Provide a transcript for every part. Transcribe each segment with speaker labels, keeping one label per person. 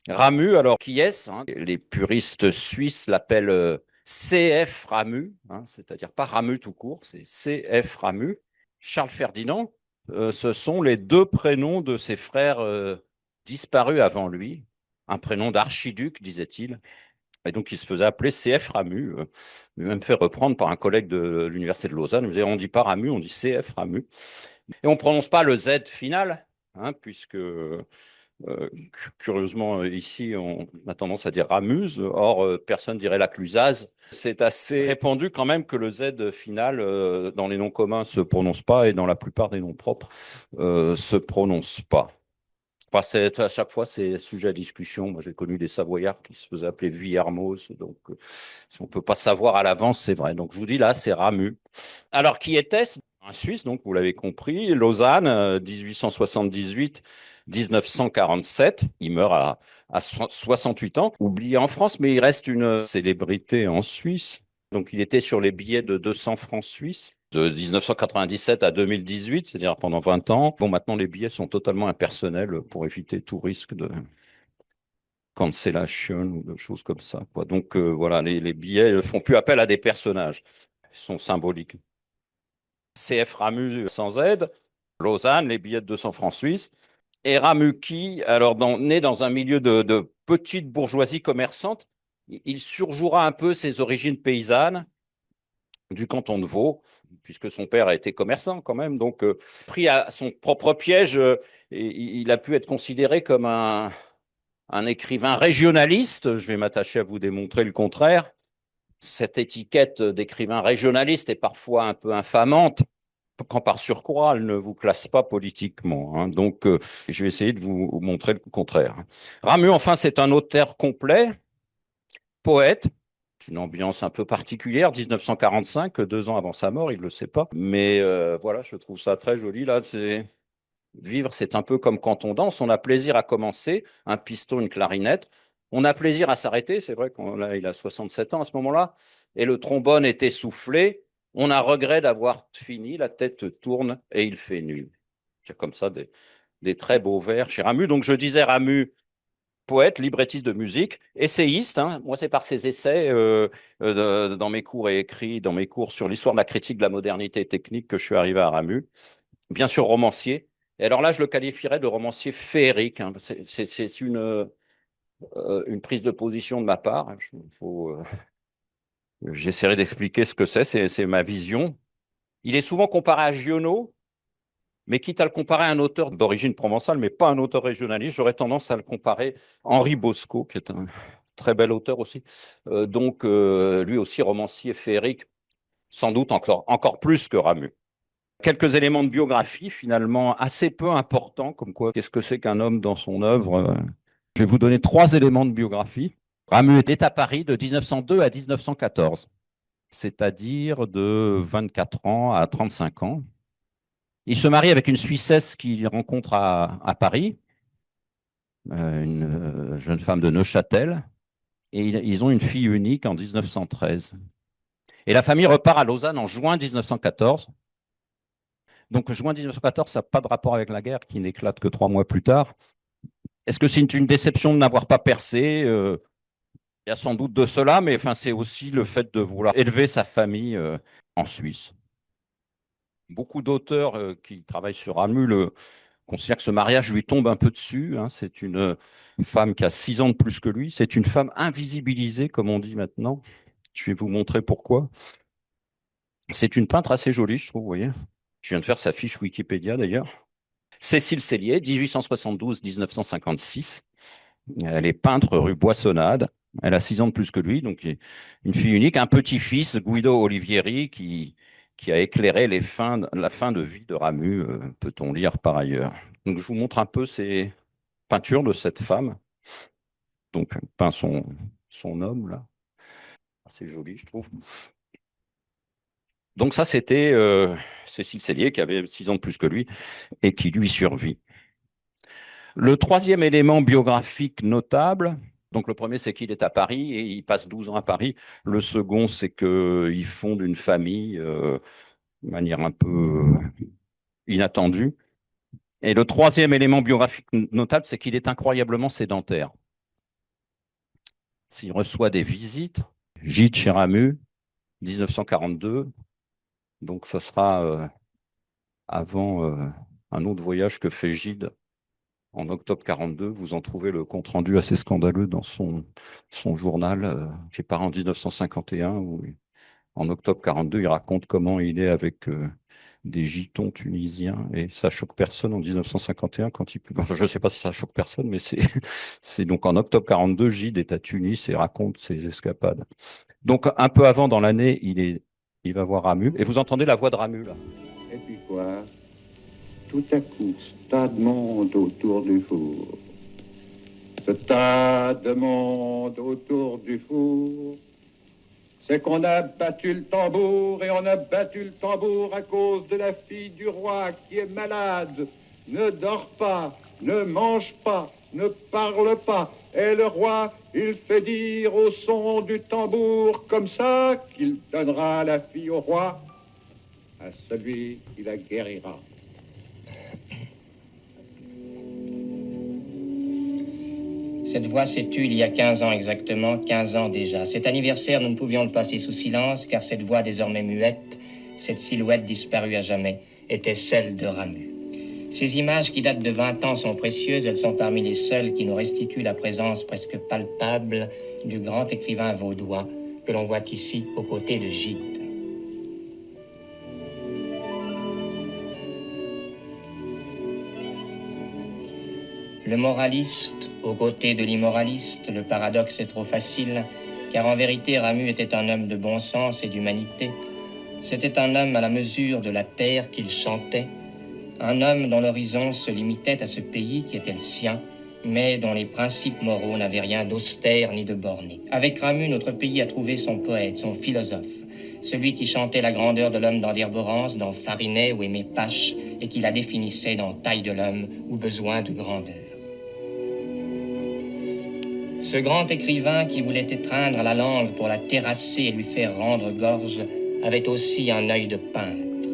Speaker 1: Ramu, alors qui est-ce, hein? Les puristes suisses l'appellent CF Ramu, hein, c'est-à-dire pas Ramu tout court, c'est CF Ramu. Charles Ferdinand, ce sont les deux prénoms de ses frères disparus avant lui. Un prénom d'archiduc, disait-il. Et donc, il se faisait appeler CF Ramu, même fait reprendre par un collègue de l'Université de Lausanne. Il disait, on ne dit pas Ramu, on dit CF Ramu. Et on ne prononce pas le Z final, hein, puisque curieusement, ici, on a tendance à dire Ramuse. Or, personne dirait la Clusaz. C'est assez répandu quand même que le Z final, dans les noms communs, ne se prononce pas et dans la plupart des noms propres, se prononce pas. Enfin, à chaque fois, c'est sujet à discussion. Moi, j'ai connu des Savoyards qui se faisaient appeler Villermoz. Donc, si on ne peut pas savoir à l'avance, c'est vrai. Donc, je vous dis là, c'est Ramu. Alors, qui était-ce? Un Suisse, donc, vous l'avez compris. Lausanne, 1878-1947. Il meurt à 68 ans. Oublié en France, mais il reste une célébrité en Suisse. Donc, il était sur les billets de 200 francs suisses de 1997 à 2018, c'est-à-dire pendant 20 ans. Bon, maintenant, les billets sont totalement impersonnels pour éviter tout risque de cancellation ou de choses comme ça, quoi. Donc, voilà, les billets ne font plus appel à des personnages. Ils sont symboliques. CF Ramu sans aide, Lausanne, les billets de 200 francs suisses. Et Ramu qui, alors né dans un milieu de petite bourgeoisie commerçante, il surjouera un peu ses origines paysannes du canton de Vaud, puisque son père a été commerçant quand même. Donc, pris à son propre piège, il a pu être considéré comme un écrivain régionaliste. Je vais m'attacher à vous démontrer le contraire. Cette étiquette d'écrivain régionaliste est parfois un peu infamante, quand par surcroît, elle ne vous classe pas politiquement, hein. Donc, je vais essayer de vous montrer le contraire. Ramu, enfin, c'est un auteur complet, poète, une ambiance un peu particulière, 1945, 2 ans avant sa mort, il ne le sait pas. Mais voilà, je trouve ça très joli. Là, vivre, c'est un peu comme quand on danse. On a plaisir à commencer, un piston, une clarinette. On a plaisir à s'arrêter. C'est vrai qu'il a 67 ans à ce moment-là. Et le trombone est essoufflé. On a regret d'avoir fini. La tête tourne et il fait nuit. C'est comme ça des très beaux vers chez Ramu. Donc, je disais Ramu, poète, librettiste de musique, essayiste, hein. Moi, c'est par ses essais dans mes cours et écrits, dans mes cours sur l'histoire de la critique de la modernité technique que je suis arrivé à Ramu. Bien sûr, romancier. Et alors là, je le qualifierais de romancier féerique, hein. C'est une prise de position de ma part. J'essaierai d'expliquer ce que c'est ma vision. Il est souvent comparé à Giono, mais quitte à le comparer à un auteur d'origine provençale, mais pas un auteur régionaliste, j'aurais tendance à le comparer à Henri Bosco, qui est un très bel auteur aussi. Donc, lui aussi romancier féerique, sans doute encore plus que Ramu. Quelques éléments de biographie finalement assez peu importants, comme quoi, qu'est-ce que c'est qu'un homme dans son œuvre. Je vais vous donner 3 éléments de biographie. Ramu est à Paris de 1902 à 1914, c'est-à-dire de 24 ans à 35 ans. Il se marie avec une Suissesse qu'il rencontre à Paris, une jeune femme de Neuchâtel, et ils ont une fille unique en 1913. Et la famille repart à Lausanne en juin 1914. Donc juin 1914, ça n'a pas de rapport avec la guerre qui n'éclate que 3 mois plus tard. Est-ce que c'est une déception de n'avoir pas percé? Il y a sans doute de cela, mais enfin, c'est aussi le fait de vouloir élever sa famille en Suisse. Beaucoup d'auteurs qui travaillent sur Ramu considèrent que ce mariage lui tombe un peu dessus, hein. C'est une femme qui a 6 ans de plus que lui. C'est une femme invisibilisée, comme on dit maintenant. Je vais vous montrer pourquoi. C'est une peintre assez jolie, je trouve, vous voyez. Je viens de faire sa fiche Wikipédia, d'ailleurs. Cécile Cellier, 1872-1956. Elle est peintre rue Boissonnade. Elle a 6 ans de plus que lui, donc une fille unique. Un petit-fils, Guido Olivieri, qui a éclairé la fin de vie de Ramu, peut-on lire par ailleurs. Donc je vous montre un peu ces peintures de cette femme. Donc peint son homme, là. C'est joli, je trouve. Donc ça, c'était Cécile Cellier, qui avait 6 ans de plus que lui et qui lui survit. Le troisième élément biographique notable, donc le premier, c'est qu'il est à Paris et il passe 12 ans à Paris. Le second, c'est qu'il fonde une famille de manière un peu inattendue. Et le troisième élément biographique notable, c'est qu'il est incroyablement sédentaire. s'il reçoit des visites. Gide chez Ramu, 1942. Donc, ça sera avant un autre voyage que fait Gide en octobre 42. Vous en trouvez le compte-rendu assez scandaleux dans son journal qui est paru en 1951, où en octobre 42, il raconte comment il est avec des gitons tunisiens et ça choque personne en 1951 quand il... Enfin, je ne sais pas si ça choque personne, mais c'est donc en octobre 42, Gide est à Tunis et raconte ses escapades. Donc un peu avant dans l'année, il va voir Ramu et vous entendez la voix de Ramu là.
Speaker 2: Et puis quoi? Tout à coup, ce tas de monde autour du four. Ce tas de monde autour du four. C'est qu'on a battu le tambour, et on a battu le tambour à cause de la fille du roi qui est malade, ne dort pas, ne mange pas, ne parle pas. Et le roi, il fait dire au son du tambour comme ça qu'il donnera la fille au roi, à celui qui la guérira.
Speaker 3: Cette voix s'est tue il y a 15 ans exactement, 15 ans déjà. Cet anniversaire, nous ne pouvions le passer sous silence, car cette voix désormais muette, cette silhouette disparue à jamais, était celle de Ramu. Ces images qui datent de 20 ans sont précieuses, elles sont parmi les seules qui nous restituent la présence presque palpable du grand écrivain vaudois que l'on voit ici aux côtés de Gide. Le moraliste, aux côtés de l'immoraliste, le paradoxe est trop facile, car en vérité Ramu était un homme de bon sens et d'humanité. C'était un homme à la mesure de la terre qu'il chantait, un homme dont l'horizon se limitait à ce pays qui était le sien, mais dont les principes moraux n'avaient rien d'austère ni de borné. Avec Ramu, notre pays a trouvé son poète, son philosophe, celui qui chantait la grandeur de l'homme dans d'Herborance, dans Farinet ou Aimé Pache, et qui la définissait dans Taille de l'homme ou Besoin de grandeur. Ce grand écrivain qui voulait étreindre la langue pour la terrasser et lui faire rendre gorge avait aussi un œil de peintre.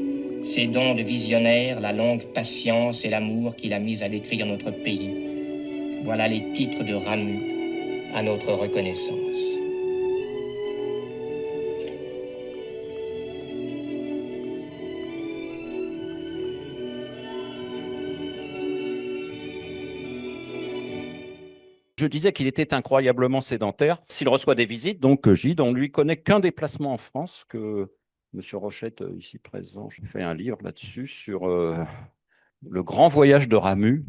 Speaker 3: Ses dons de visionnaire, la longue patience et l'amour qu'il a mis à décrire notre pays. Voilà les titres de Ramu à notre reconnaissance.
Speaker 1: Je disais qu'il était incroyablement sédentaire. S'il reçoit des visites, donc Gide, on ne lui connaît qu'un déplacement en France que M. Rochette, ici présent, j'ai fait un livre là-dessus sur le grand voyage de Ramu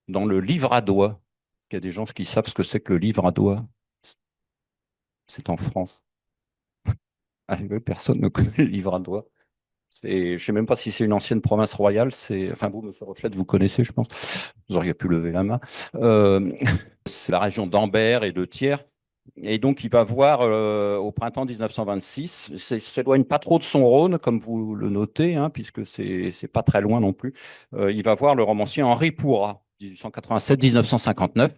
Speaker 1: dans le livre à doigt. Il y a des gens qui savent ce que c'est que le livre à doigt. C'est en France. Ah, personne ne connaît le livre à doigt. Je ne sais même pas si c'est une ancienne province royale. Enfin, vous, M. Rochette, vous connaissez, je pense. Vous auriez pu lever la main. C'est la région d'Ambert et de Thiers. Et donc, il va voir au printemps 1926, ne s'éloigne pas trop de son Rhône, comme vous le notez, hein, puisque c'est pas très loin non plus. Il va voir le romancier Henri Pourrat, 1887-1959,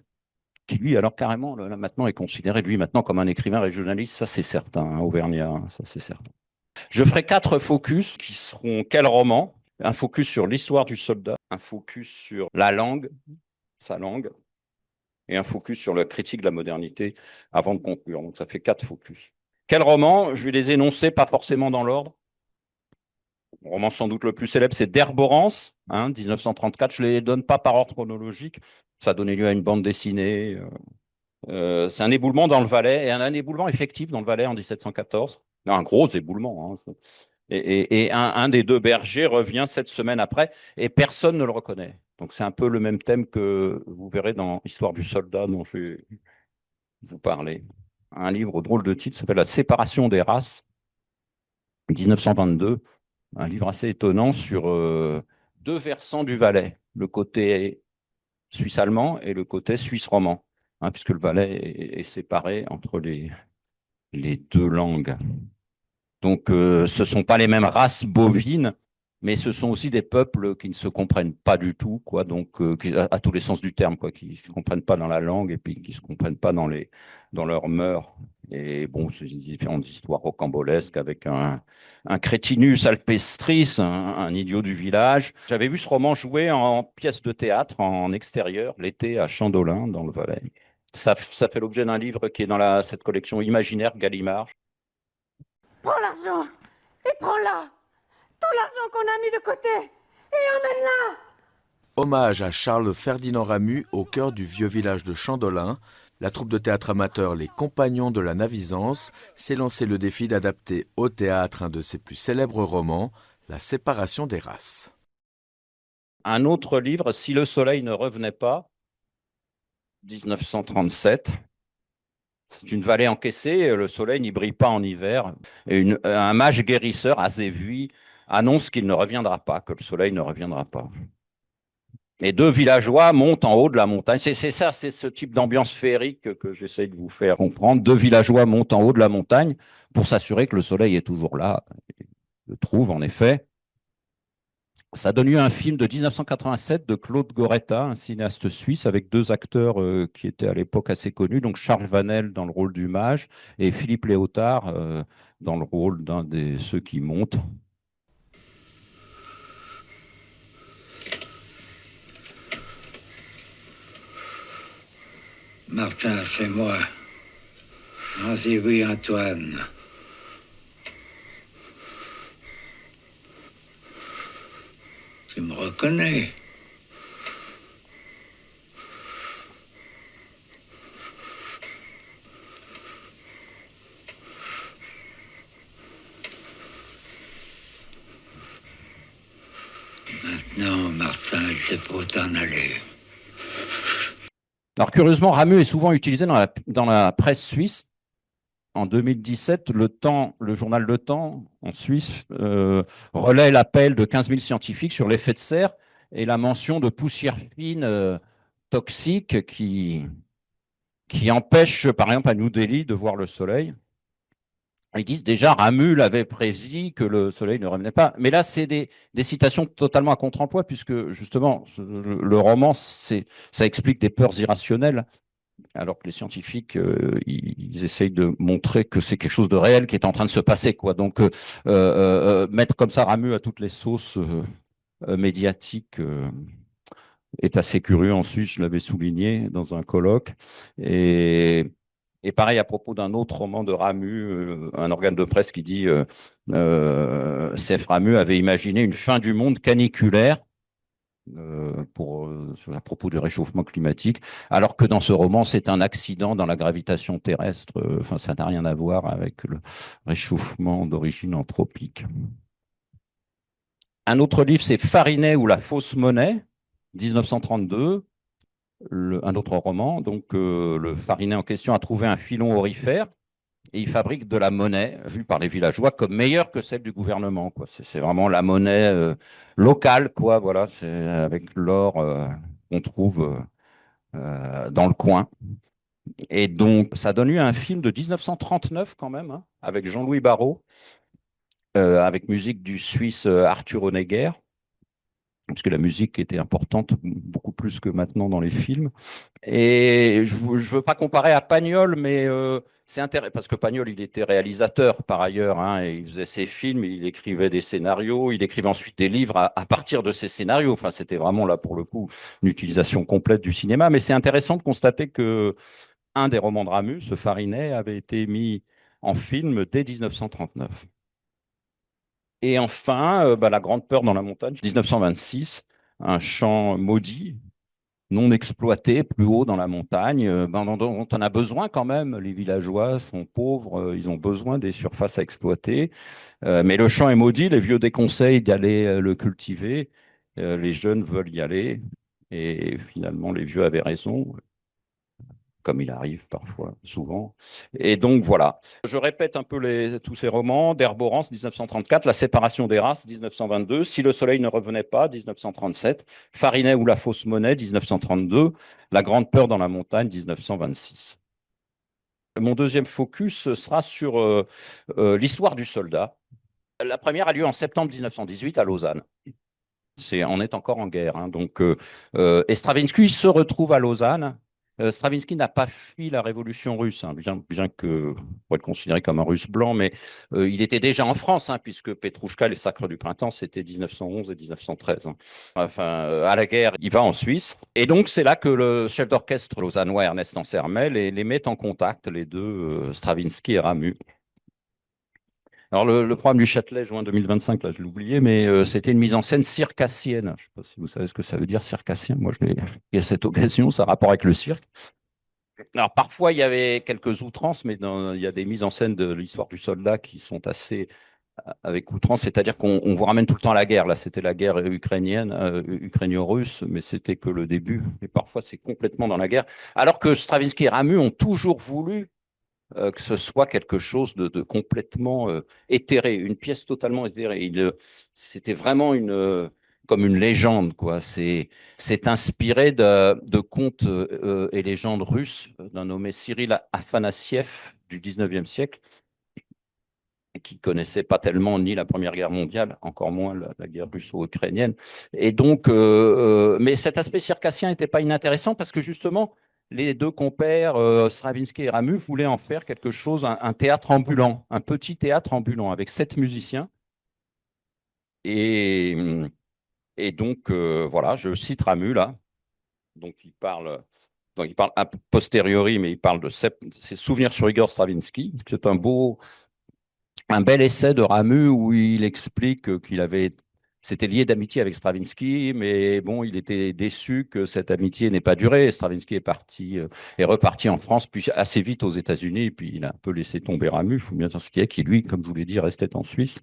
Speaker 1: qui lui, alors carrément, là, maintenant, est considéré, lui, maintenant, comme un écrivain régionaliste, ça c'est certain, hein, auvergnat, hein, ça c'est certain. Je ferai 4 focus qui seront quels romans? Un focus sur l'histoire du soldat, un focus sur la langue, sa langue, et un focus sur la critique de la modernité avant de conclure. Donc ça fait 4 focus. Quel roman? Je vais les énoncer, pas forcément dans l'ordre. Le roman sans doute le plus célèbre, c'est d'Herborance, 1934. Je ne les donne pas par ordre chronologique. Ça a donné lieu à une bande dessinée. C'est un éboulement dans le Valais, et un éboulement effectif dans le Valais en 1714. Un gros éboulement. Hein. Et un des 2 bergers revient 7 semaines après, et personne ne le reconnaît. Donc c'est un peu le même thème que vous verrez dans Histoire du soldat dont je vais vous parler. Un livre au drôle de titre s'appelle La séparation des races, 1922. Un livre assez étonnant sur 2 versants du Valais, le côté suisse-allemand et le côté suisse-roman, hein, puisque le Valais est séparé entre les 2 langues. Donc, ce ne sont pas les mêmes races bovines, mais ce sont aussi des peuples qui ne se comprennent pas du tout, quoi, donc à tous les sens du terme, quoi, qui ne se comprennent pas dans la langue et puis qui ne se comprennent pas dans leurs mœurs. Et bon, c'est différentes histoires rocambolesques avec un crétinus alpestris, un idiot du village. J'avais vu ce roman joué en pièce de théâtre en extérieur l'été à Chandolin, dans le Valais. Ça fait l'objet d'un livre qui est dans cette collection imaginaire Gallimard.
Speaker 4: Prends l'argent et prends-la. Tout l'argent qu'on a mis de côté et emmène-la.
Speaker 5: Hommage à Charles Ferdinand Ramu au cœur du vieux village de Chandolin. La troupe de théâtre amateur Les Compagnons de la Navisance s'est lancé le défi d'adapter au théâtre un de ses plus célèbres romans, La séparation des races.
Speaker 1: Un autre livre, Si le soleil ne revenait pas, 1937. C'est une vallée encaissée, le soleil n'y brille pas en hiver. Et un mage guérisseur, Azévui, annonce qu'il ne reviendra pas, que le soleil ne reviendra pas. Et deux villageois montent en haut de la montagne. C'est ça, c'est ce type d'ambiance féerique que j'essaye de vous faire comprendre. Deux villageois montent en haut de la montagne pour s'assurer que le soleil est toujours là. Ils le trouvent, en effet. Ça a donné un film de 1987 de Claude Goretta, un cinéaste suisse, avec deux acteurs qui étaient à l'époque assez connus, donc Charles Vanel dans le rôle du mage et Philippe Léotard dans le rôle d'un de ceux qui montent.
Speaker 6: Martin, c'est moi. Pensez-vous, Antoine. Tu me reconnais. Maintenant, Martin, il te faut t'en aller.
Speaker 1: Alors curieusement, Ramu est souvent utilisé dans la presse suisse. En 2017, le journal Le Temps, en Suisse, relaie l'appel de 15 000 scientifiques sur l'effet de serre et la mention de poussières fines toxiques qui empêchent, par exemple, à New Delhi de voir le soleil. Ils disent déjà, Ramu l'avait prédit que le soleil ne revenait pas. Mais là, c'est des citations totalement à contre-emploi, puisque justement, le roman, ça explique des peurs irrationnelles, alors que les scientifiques, ils essayent de montrer que c'est quelque chose de réel qui est en train de se passer, quoi. Donc, mettre comme ça Ramu à toutes les sauces médiatiques est assez curieux. Ensuite, je l'avais souligné dans un colloque. Et pareil à propos d'un autre roman de Ramu, un organe de presse qui dit C.F. Ramu avait imaginé une fin du monde caniculaire à propos du réchauffement climatique, alors que dans ce roman, c'est un accident dans la gravitation terrestre. Enfin, ça n'a rien à voir avec le réchauffement d'origine anthropique. Un autre livre, c'est Farinet ou la fausse monnaie, 1932. Un autre roman. Donc, le Farinet en question a trouvé un filon aurifère et il fabrique de la monnaie vue par les villageois comme meilleure que celle du gouvernement, quoi. C'est vraiment la monnaie locale, quoi. Voilà, c'est avec l'or qu'on trouve dans le coin. Et donc, ça donne lieu à un film de 1939 quand même, hein, avec Jean-Louis Barrault, avec musique du Suisse Arthur Honegger, parce que la musique était importante, beaucoup plus que maintenant dans les films. Et je ne veux pas comparer à Pagnol, mais c'est intéressant, parce que Pagnol, il était réalisateur par ailleurs, hein, et il faisait ses films, il écrivait des scénarios, il écrivait ensuite des livres à partir de ces scénarios. Enfin, c'était vraiment là, pour le coup, une utilisation complète du cinéma. Mais c'est intéressant de constater que un des romans de Ramu, ce Farinet, avait été mis en film dès 1939. Et enfin, La Grande Peur dans la montagne, 1926, un champ maudit, non exploité, plus haut dans la montagne, dont on a besoin quand même. Les villageois sont pauvres, ils ont besoin des surfaces à exploiter. Mais le champ est maudit, les vieux déconseillent d'aller le cultiver, les jeunes veulent y aller. Et finalement, les vieux avaient raison, comme il arrive parfois, souvent. Et donc, voilà. Je répète un peu tous ces romans. D'Herborance, 1934, La séparation des races, 1922, Si le soleil ne revenait pas, 1937, Farinet ou la fausse monnaie, 1932, La grande peur dans la montagne, 1926. Mon deuxième focus sera sur l'histoire du soldat. La première a lieu en septembre 1918 à Lausanne. On est encore en guerre, hein, donc, et Stravinsky se retrouve à Lausanne Stravinsky n'a pas fui la révolution russe, hein, bien que on pourrait le considérer comme un russe blanc, mais il était déjà en France, hein, puisque Petrouchka, les Sacres du Printemps, c'était 1911 et 1913. Hein. Enfin, à la guerre, il va en Suisse. Et donc, c'est là que le chef d'orchestre lausannois, Ernest Ansermet, les met en contact, les deux, Stravinsky et Ramu. Alors, le programme du Châtelet, juin 2025, là, je l'ai oublié, mais c'était une mise en scène circassienne. Je ne sais pas si vous savez ce que ça veut dire, circassien. Moi, je l'ai fait à cette occasion, ça a rapport avec le cirque. Alors, parfois, il y avait quelques outrances, mais il y a des mises en scène de l'histoire du soldat qui sont assez avec outrance, c'est-à-dire qu'on vous ramène tout le temps à la guerre. Là, c'était la guerre ukrainienne, ukrainio-russe, mais c'était que le début. Et parfois, c'est complètement dans la guerre. Alors que Stravinsky et Ramu ont toujours voulu que ce soit quelque chose de complètement éthéré, une pièce totalement éthérée. C'était vraiment comme une légende, quoi. C'est inspiré de contes et légendes russes d'un nommé Cyril Afanassiev du 19e siècle, qui connaissait pas tellement ni la Première Guerre mondiale, encore moins la guerre russo-ukrainienne. Et donc, mais cet aspect circassien n'était pas inintéressant parce que justement, les deux compères, Stravinsky et Ramu, voulaient en faire quelque chose, un théâtre ambulant, un petit théâtre ambulant avec 7 musiciens. Et donc, voilà, je cite Ramu là. Donc, il parle a posteriori, mais il parle de ses souvenirs sur Igor Stravinsky. C'est un bel essai de Ramu où il explique c'était lié d'amitié avec Stravinsky, mais bon, il était déçu que cette amitié n'ait pas duré. Stravinsky est reparti en France, puis assez vite aux États-Unis, puis il a un peu laissé tomber Ramu, il faut bien s'expliquer, qui lui, comme je vous l'ai dit, restait en Suisse.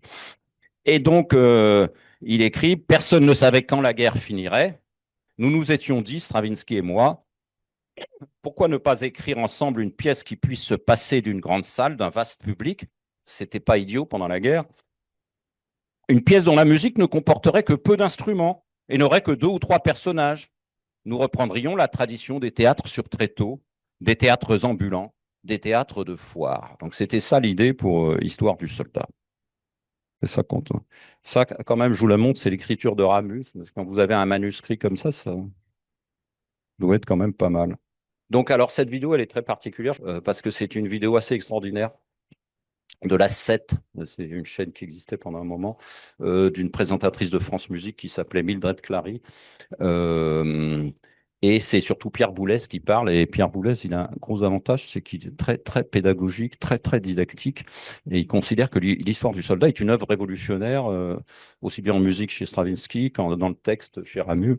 Speaker 1: Et donc, il écrit, personne ne savait quand la guerre finirait. Nous nous étions dit, Stravinsky et moi, pourquoi ne pas écrire ensemble une pièce qui puisse se passer d'une grande salle, d'un vaste public? C'était pas idiot pendant la guerre. Une pièce dont la musique ne comporterait que peu d'instruments et n'aurait que 2 ou 3 personnages. Nous reprendrions la tradition des théâtres sur tréteaux, des théâtres ambulants, des théâtres de foire. Donc c'était ça l'idée pour Histoire du soldat. C'est ça compte. Ça, quand même, je vous la montre, c'est l'écriture de Ramu. Parce que quand vous avez un manuscrit comme ça doit être quand même pas mal. Donc alors cette vidéo, elle est très particulière parce que c'est une vidéo assez extraordinaire de la 7, c'est une chaîne qui existait pendant un moment, d'une présentatrice de France Musique qui s'appelait Mildred Clary. Et c'est surtout Pierre Boulez qui parle. Et Pierre Boulez, il a un gros avantage, c'est qu'il est très, très pédagogique, très, très didactique. Et il considère que l'histoire du soldat est une œuvre révolutionnaire, aussi bien en musique chez Stravinsky qu'en dans le texte chez Ramu.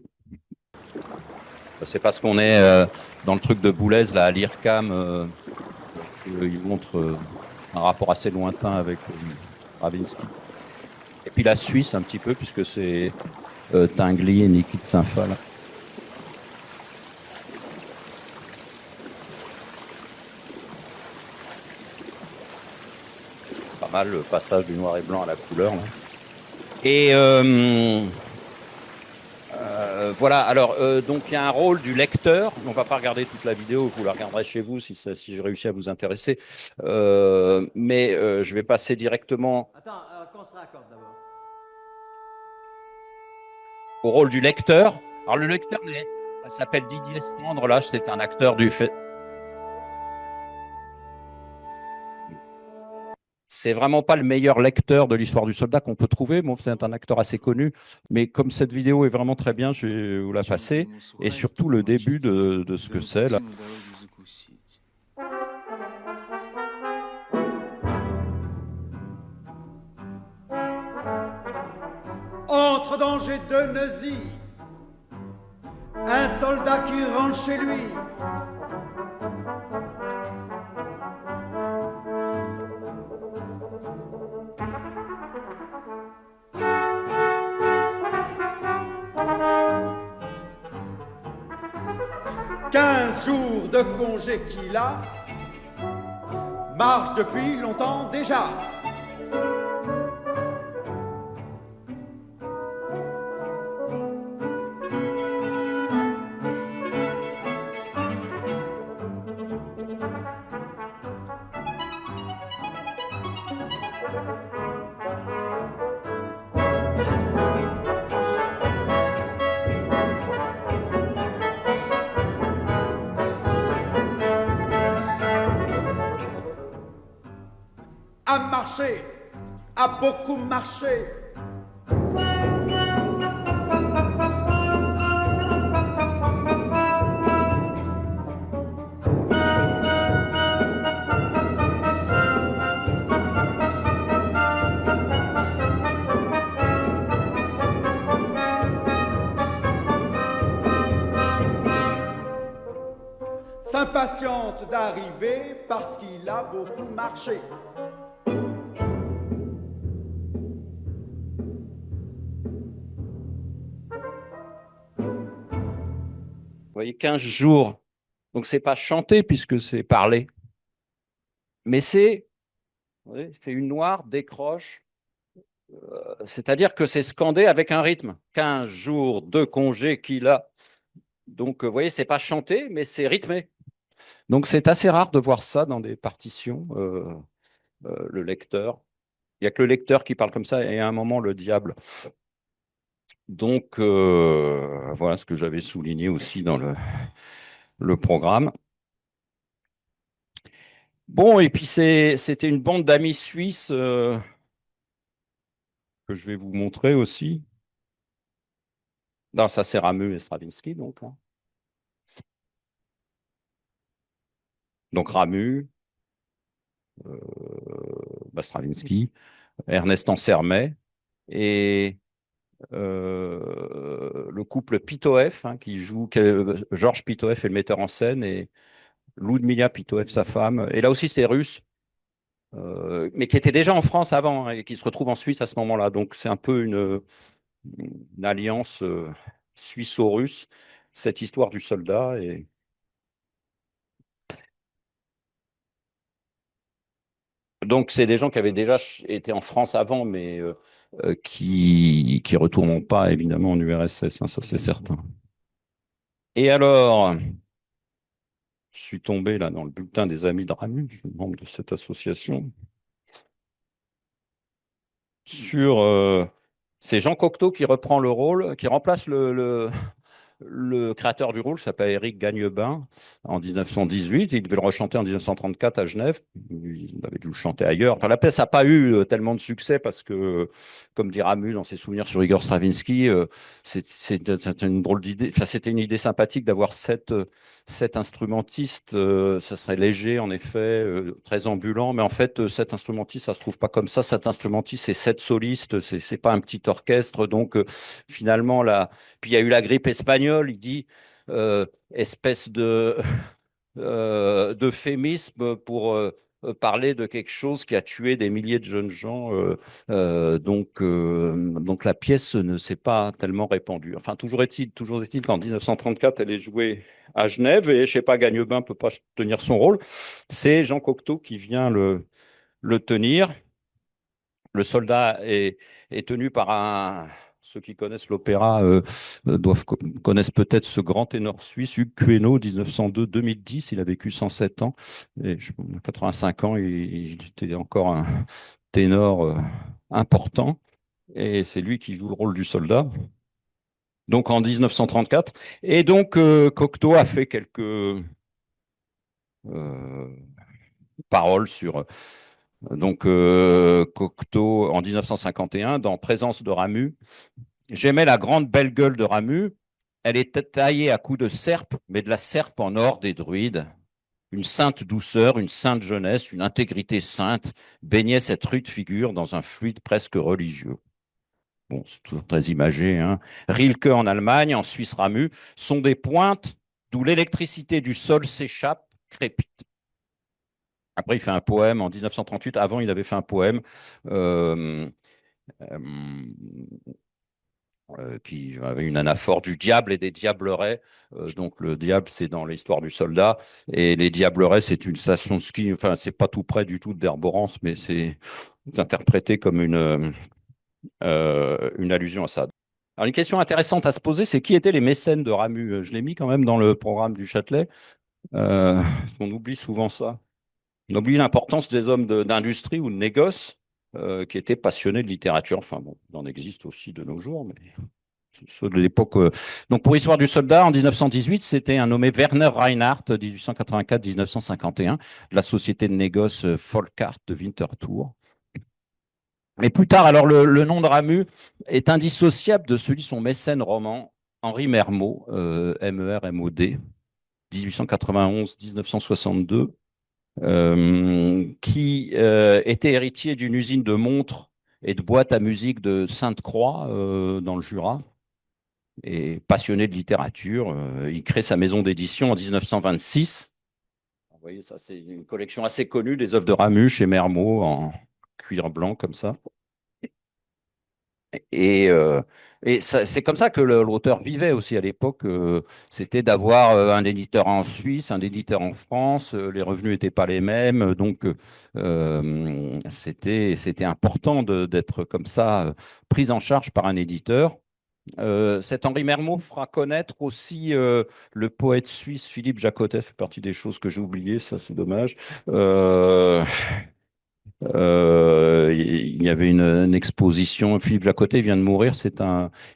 Speaker 1: C'est parce qu'on est dans le truc de Boulez, là, à l'IRCAM, il montre un rapport assez lointain avec Stravinsky. Et puis la Suisse, un petit peu, puisque c'est Tinguely et Niki de Saint-Phal. Pas mal le passage du noir et blanc à la couleur. Là. Et voilà, alors donc il y a un rôle du lecteur. On ne va pas regarder toute la vidéo, vous la regarderez chez vous si j'ai réussi à vous intéresser. Mais je vais passer directement au rôle du lecteur. Alors le lecteur s'appelle Didier Sandre, là, c'est un acteur du fait. C'est vraiment pas le meilleur lecteur de l'histoire du soldat qu'on peut trouver. Bon, c'est un acteur assez connu, mais comme cette vidéo est vraiment très bien, je vais vous la passer. Et surtout le début de ce que c'est là.
Speaker 7: Entre danger de Nazi, un soldat qui rentre chez lui. Jours de congé qu'il a, marche depuis longtemps déjà. marché, a beaucoup marché. S'impatiente d'arriver parce qu'il a beaucoup marché.
Speaker 1: Vous voyez, 15 jours. Donc, c'est pas chanté puisque c'est parlé. Mais c'est une noire décroche. C'est-à-dire que c'est scandé avec un rythme. 15 jours de congé qu'il a. Donc, vous voyez, c'est pas chanté, mais c'est rythmé. Donc, c'est assez rare de voir ça dans des partitions, le lecteur. Il n'y a que le lecteur qui parle comme ça et à un moment, le diable. Donc, voilà ce que j'avais souligné aussi dans le programme. Bon, et puis c'était une bande d'amis suisses que je vais vous montrer aussi. Non, ça c'est Ramu et Stravinsky, donc. Donc Ramu, Stravinsky, Ernest Ansermet et le couple Pitoef, qui joue, Georges Pitoef est le metteur en scène et Ludmila Pitoef, sa femme. Et là aussi, c'était russe, mais qui était déjà en France avant et qui se retrouve en Suisse à ce moment-là. Donc, c'est un peu une alliance suisse-russe, cette histoire du soldat. Et donc, c'est des gens qui avaient déjà été en France avant, mais qui ne retourneront pas, évidemment, en URSS, ça c'est certain. Et alors, je suis tombé là dans le bulletin des Amis de Ramu, je suis membre de cette association, sur... c'est Jean Cocteau qui reprend le rôle, qui remplace le créateur du rôle, s'appelle Éric Gagnebin, en 1918. Il devait le rechanter en 1934 à Genève. Il avait dû le chanter ailleurs. Enfin, la pièce n'a pas eu tellement de succès parce que, comme dit Ramu dans ses souvenirs sur Igor Stravinsky, c'est une drôle d'idée. Enfin, c'était une idée sympathique d'avoir sept instrumentistes. Ça serait léger, en effet, très ambulant. Mais en fait, sept instrumentistes, ça se trouve pas comme ça. Sept instrumentistes, c'est sept solistes. C'est pas un petit orchestre. Donc, finalement, puis il y a eu la grippe espagnole. Il dit espèce d'euphémisme pour parler de quelque chose qui a tué des milliers de jeunes gens. Donc la pièce ne s'est pas tellement répandue. Enfin, toujours est-il qu'en 1934, elle est jouée à Genève et je sais pas, Gagnebin peut pas tenir son rôle. C'est Jean Cocteau qui vient le tenir. Le soldat est tenu par ceux qui connaissent l'opéra connaissent peut-être ce grand ténor suisse, Hugues Queneau, 1902-2010. Il a vécu 107 ans. Et 85 ans, il était encore un ténor important. Et c'est lui qui joue le rôle du soldat. Donc en 1934. Et donc Cocteau a fait quelques paroles sur... Donc, Cocteau, en 1951, dans Présence de Ramu, j'aimais la grande belle gueule de Ramu. Elle était taillée à coups de serpe, mais de la serpe en or des druides. Une sainte douceur, une sainte jeunesse, une intégrité sainte baignait cette rude figure dans un fluide presque religieux. Bon, c'est toujours très imagé. Rilke en Allemagne, en Suisse Ramu, sont des pointes d'où l'électricité du sol s'échappe, crépite. Après, il fait un poème en 1938. Avant, il avait fait un poème qui avait une anaphore du diable et des diablerets. Donc, le diable, c'est dans l'histoire du soldat. Et les diablerets, c'est une station de ski. Enfin, c'est pas tout près du tout d'Herborance, mais c'est interprété comme une allusion à ça. Alors, une question intéressante à se poser, c'est qui étaient les mécènes de Ramu? Je l'ai mis quand même dans le programme du Châtelet. On oublie souvent ça. On oublie l'importance des hommes d'industrie ou de négoce qui étaient passionnés de littérature. Enfin bon, il en existe aussi de nos jours, mais ceux de l'époque. Donc pour Histoire du soldat, en 1918, c'était un nommé Werner Reinhardt, 1884-1951, de la société de négoce Volkart de Winterthur. Mais plus tard, alors le nom de Ramu est indissociable de celui de son mécène roman, Henri Mermot, M-E-R-M-O-D, 1891-1962, qui était héritier d'une usine de montres et de boîtes à musique de Sainte-Croix, dans le Jura, et passionné de littérature. Il crée sa maison d'édition en 1926. Vous voyez, ça, c'est une collection assez connue des œuvres de Ramu chez Mermot, en cuir blanc, comme ça. Et, c'est comme ça que l'auteur vivait aussi à l'époque. C'était d'avoir un éditeur en Suisse, un éditeur en France. Les revenus n'étaient pas les mêmes, donc c'était important d'être comme ça pris en charge par un éditeur. Cet Henri Mermot fera connaître aussi le poète suisse Philippe Jacotet. Fait partie des choses que j'ai oubliées, ça c'est dommage. Il y avait une exposition. Philippe Jacotet vient de mourir.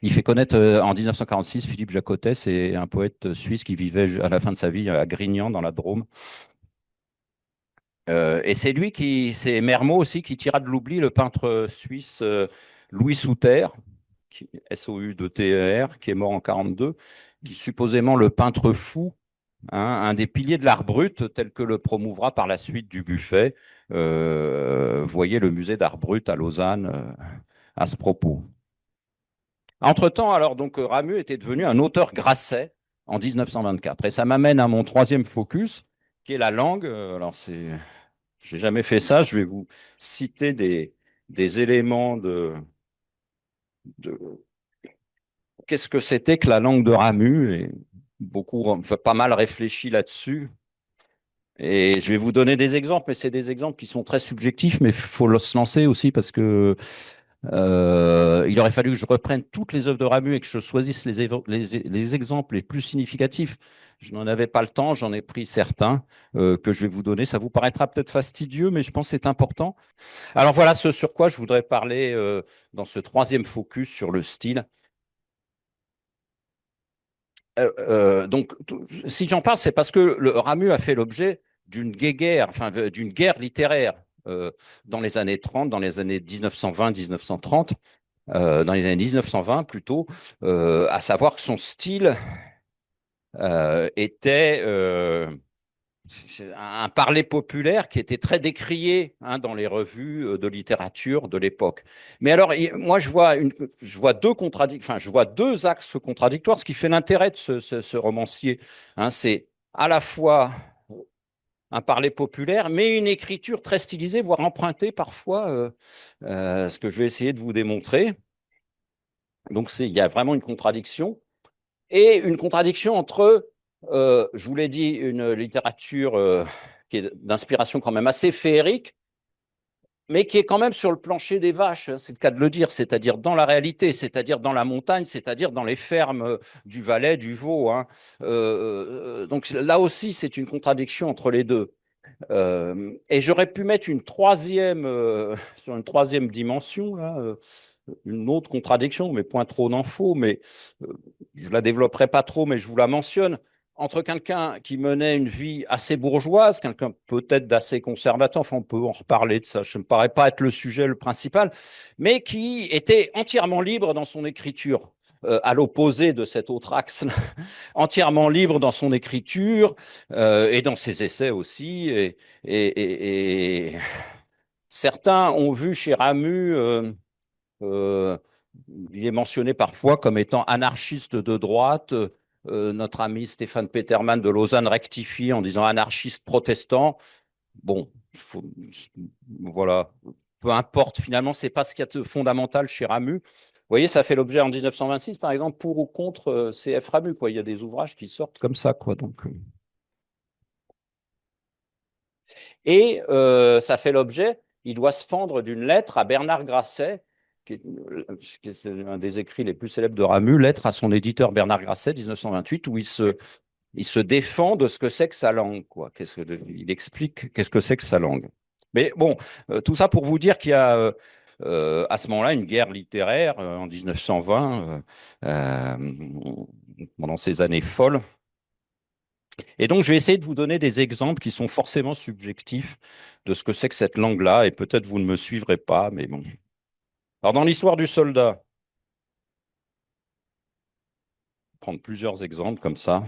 Speaker 1: Il fait connaître en 1946. Philippe Jacotet, c'est un poète suisse qui vivait à la fin de sa vie à Grignan dans la Drôme. Et c'est Mermot aussi qui tira de l'oubli le peintre suisse Louis Souter, S-O-U-T-E-R, qui est mort en 42, qui supposément le peintre fou, hein, un des piliers de l'art brut tel que le promouvra par la suite Dubuffet. Voyez le musée d'art brut à Lausanne à ce propos. Entre-temps, alors, donc, Ramu était devenu un auteur grasset en 1924. Et ça m'amène à mon troisième focus, qui est la langue. Alors, j'ai jamais fait ça. Je vais vous citer des éléments de qu'est-ce que c'était que la langue de Ramu, et pas mal réfléchi là-dessus. Et je vais vous donner des exemples, mais c'est des exemples qui sont très subjectifs, mais il faut se lancer aussi parce que il aurait fallu que je reprenne toutes les œuvres de Ramu et que je choisisse les exemples les plus significatifs. Je n'en avais pas le temps, j'en ai pris certains que je vais vous donner. Ça vous paraîtra peut-être fastidieux, mais je pense que c'est important. Alors voilà ce sur quoi je voudrais parler dans ce troisième focus sur le style. Donc, si j'en parle, c'est parce que le Ramu a fait l'objet d'une guéguerre, enfin d'une guerre littéraire dans les années 30, dans les années 1920-1930, dans les années 1920 plutôt, à savoir que son style était un parler populaire qui était très décrié, hein, dans les revues de littérature de l'époque. Mais alors, moi, je vois deux axes contradictoires, ce qui fait l'intérêt de ce romancier. Hein, c'est à la fois un parler populaire, mais une écriture très stylisée, voire empruntée parfois, ce que je vais essayer de vous démontrer. Donc, il y a vraiment une contradiction. Et une contradiction entre, je vous l'ai dit, une littérature qui est d'inspiration quand même assez féerique, mais qui est quand même sur le plancher des vaches, hein, c'est le cas de le dire, c'est-à-dire dans la réalité, c'est-à-dire dans la montagne, c'est-à-dire dans les fermes du Valais, du Vaud. Hein. Donc là aussi, c'est une contradiction entre les deux. Et j'aurais pu mettre sur une troisième dimension, là, une autre contradiction, mais point trop n'en faut, mais je ne la développerai pas trop, mais je vous la mentionne, entre quelqu'un qui menait une vie assez bourgeoise, quelqu'un peut-être d'assez conservateur, enfin on peut en reparler de ça, je ne me paraît pas être le sujet le principal, mais qui était entièrement libre dans son écriture, à l'opposé de cet autre axe, entièrement libre dans son écriture et dans ses essais aussi. Et certains ont vu chez Ramu, il est mentionné parfois comme étant anarchiste de droite. Notre ami Stéphane Peterman de Lausanne rectifie en disant anarchiste protestant. Bon, voilà, peu importe, finalement, c'est pas ce qu'il y a de fondamental chez Ramu. Vous voyez, ça fait l'objet en 1926, par exemple, pour ou contre CF Ramu, quoi. Il y a des ouvrages qui sortent comme ça, quoi. Donc, et ça fait l'objet, il doit se fendre d'une lettre à Bernard Grasset, qui est un des écrits les plus célèbres de Ramu, lettre à son éditeur Bernard Grasset, 1928, où il se défend de ce que c'est que sa langue, quoi. Il explique qu'est-ce que c'est que sa langue. Mais bon, tout ça pour vous dire qu'il y a à ce moment-là une guerre littéraire en 1920, pendant ces années folles. Et donc, je vais essayer de vous donner des exemples qui sont forcément subjectifs de ce que c'est que cette langue-là, et peut-être vous ne me suivrez pas, mais bon. Alors, dans l'histoire du soldat, prendre plusieurs exemples comme ça.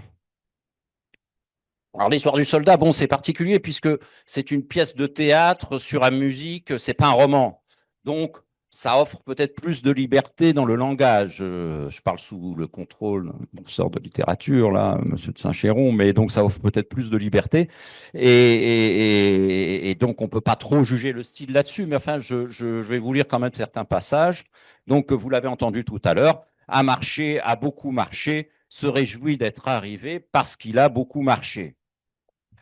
Speaker 1: Alors, l'histoire du soldat, bon, c'est particulier puisque c'est une pièce de théâtre sur la musique, c'est pas un roman. Donc, ça offre peut-être plus de liberté dans le langage. Je parle sous le contrôle d'un professeur de littérature, là, monsieur de Saint-Chéron, mais donc ça offre peut-être plus de liberté. Et donc, on peut pas trop juger le style là-dessus, mais enfin, je vais vous lire quand même certains passages. Donc, vous l'avez entendu tout à l'heure, a marché, a beaucoup marché, se réjouit d'être arrivé parce qu'il a beaucoup marché.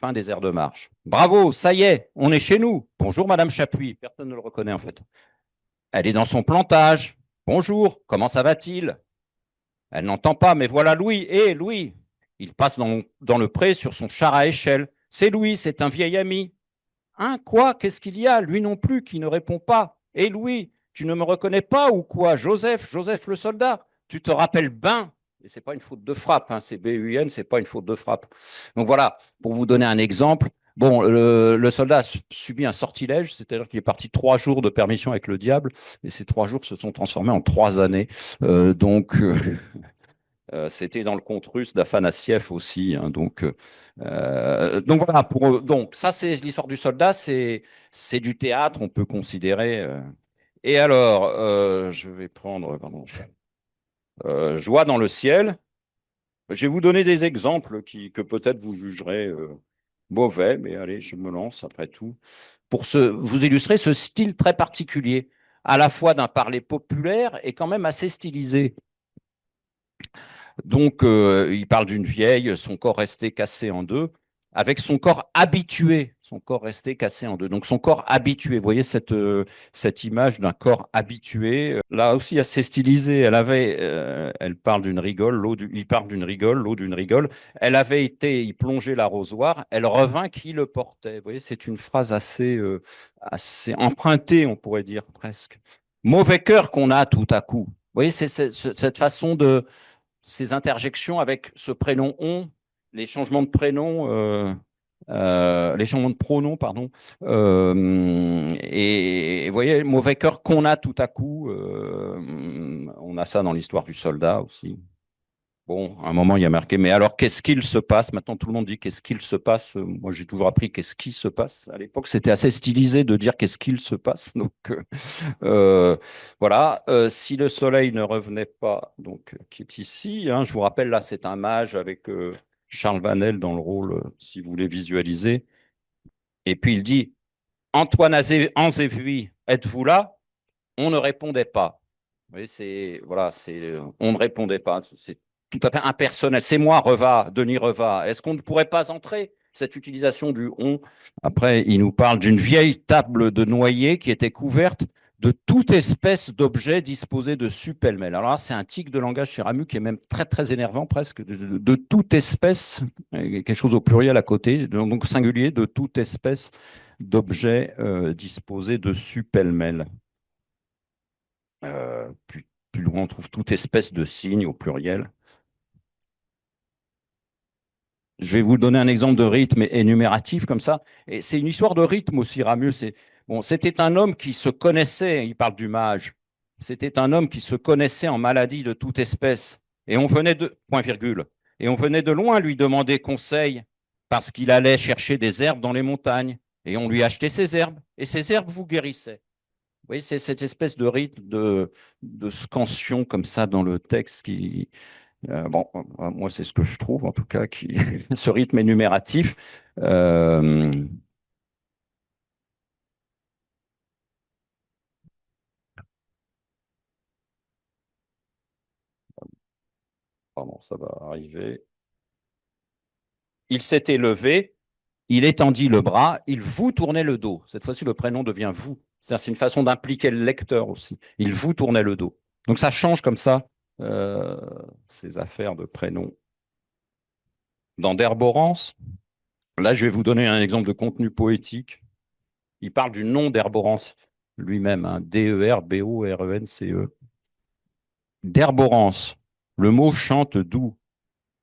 Speaker 1: Fin des airs de marche. Bravo, ça y est, on est chez nous. Bonjour, Madame Chapuis. Personne ne le reconnaît, en fait. Elle est dans son plantage. Bonjour, comment ça va-t-il? Elle n'entend pas, mais voilà Louis. Hé, Louis. Il passe dans le pré sur son char à échelle. C'est Louis, c'est un vieil ami. Hein, quoi? Qu'est-ce qu'il y a? Lui non plus qui ne répond pas. Hé, Louis, tu ne me reconnais pas ou quoi? Joseph, Joseph le soldat. Tu te rappelles ben? Et c'est pas une faute de frappe, hein, c'est B-U-N, c'est pas une faute de frappe. Donc voilà, pour vous donner un exemple, bon, le soldat a subi un sortilège, c'est-à-dire qu'il est parti 3 jours de permission avec le diable, et ces 3 jours se sont transformés en 3 années. C'était dans le conte russe d'Afanassiev aussi. Hein, donc voilà. Donc ça, c'est l'histoire du soldat. C'est du théâtre, on peut considérer. Et alors, je vais prendre, pardon, Joie dans le ciel. Je vais vous donner des exemples que peut-être vous jugerez mauvais, mais allez, je me lance après tout. Pour vous illustrer ce style très particulier, à la fois d'un parler populaire et quand même assez stylisé. Donc, il parle d'une vieille, son corps resté cassé en deux, avec son corps habitué, son corps resté cassé en deux. Donc, son corps habitué, vous voyez cette image d'un corps habitué, là aussi assez stylisé. Elle parle d'une rigole, il parle d'une rigole, l'eau d'une rigole. Elle avait été y plonger l'arrosoir, elle revint qui le portait. Vous voyez, c'est une phrase assez empruntée, on pourrait dire presque. Mauvais cœur qu'on a tout à coup. Vous voyez, c'est cette façon de ces interjections avec ce prénom on, les changements de prénom, les changements de pronoms, pardon. Et vous voyez, mauvais cœur qu'on a tout à coup. On a ça dans l'histoire du soldat aussi. Bon, à un moment, il y a marqué, mais alors, qu'est-ce qu'il se passe? Maintenant, tout le monde dit qu'est-ce qu'il se passe. Moi, j'ai toujours appris qu'est-ce qui se passe. À l'époque, c'était assez stylisé de dire qu'est-ce qu'il se passe. Donc, voilà. Si le soleil ne revenait pas, donc, qui est ici, hein, je vous rappelle, là, c'est un mage avec Charles Vanel dans le rôle, si vous voulez visualiser. Et puis, il dit, Antoine Anzévuy, êtes-vous là? On ne répondait pas. Vous voyez, on ne répondait pas. C'est tout à fait impersonnel. C'est moi, Reva, Denis Reva. Est-ce qu'on ne pourrait pas entrer? Cette utilisation du on. Après, il nous parle d'une vieille table de noyer qui était couverte de toute espèce d'objets disposés dessus pêle-mêle. Alors là, c'est un tic de langage chez Ramu qui est même très, très énervant presque. De toute espèce, quelque chose au pluriel à côté, donc singulier, de toute espèce d'objets disposés dessus pêle-mêle. Plus loin, on trouve toute espèce de signe au pluriel. Je vais vous donner un exemple de rythme énumératif comme ça. Et c'est une histoire de rythme aussi, Ramu. C'était un homme qui se connaissait, il parle du mage, c'était un homme qui se connaissait en maladie de toute espèce. Et on venait point virgule, et on venait de loin lui demander conseil parce qu'il allait chercher des herbes dans les montagnes. Et on lui achetait ces herbes, et ces herbes vous guérissaient. Vous voyez, c'est cette espèce de rythme de scansion comme ça dans le texte qui, moi c'est ce que je trouve en tout cas, ce rythme énumératif. Pardon, ça va arriver. Il s'était levé, il étendit le bras, il vous tournait le dos. Cette fois-ci, le prénom devient vous. C'est une façon d'impliquer le lecteur aussi. Il vous tournait le dos. Donc ça change comme ça ces affaires de prénoms. Dans d'Herborance, là, je vais vous donner un exemple de contenu poétique. Il parle du nom d'Herborance lui-même, hein, D-E-R-B-O-R-E-N-C-E. D'Herborance, le mot chante doux.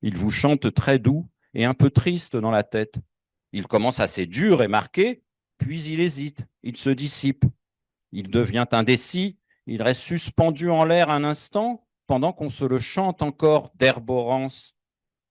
Speaker 1: Il vous chante très doux et un peu triste dans la tête. Il commence assez dur et marqué, puis il hésite, il se dissipe. Il devient indécis, il reste suspendu en l'air un instant pendant qu'on se le chante encore d'Herborance.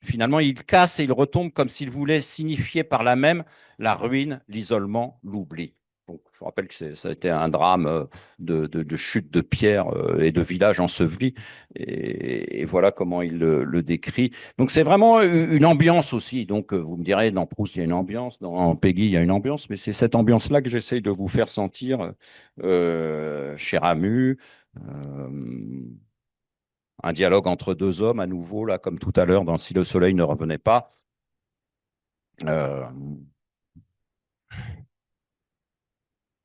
Speaker 1: Finalement, il casse et il retombe comme s'il voulait signifier par là même la ruine, l'isolement, l'oubli. Donc, je rappelle que ça a été un drame de chute de pierre et de village enseveli. Et voilà comment il le décrit. Donc, c'est vraiment une ambiance aussi. Donc, vous me direz, dans Proust, il y a une ambiance, dans Peggy, il y a une ambiance, mais c'est cette ambiance-là que j'essaye de vous faire sentir chez Ramu. Un dialogue entre deux hommes, à nouveau, là, comme tout à l'heure, dans Si le soleil ne revenait pas.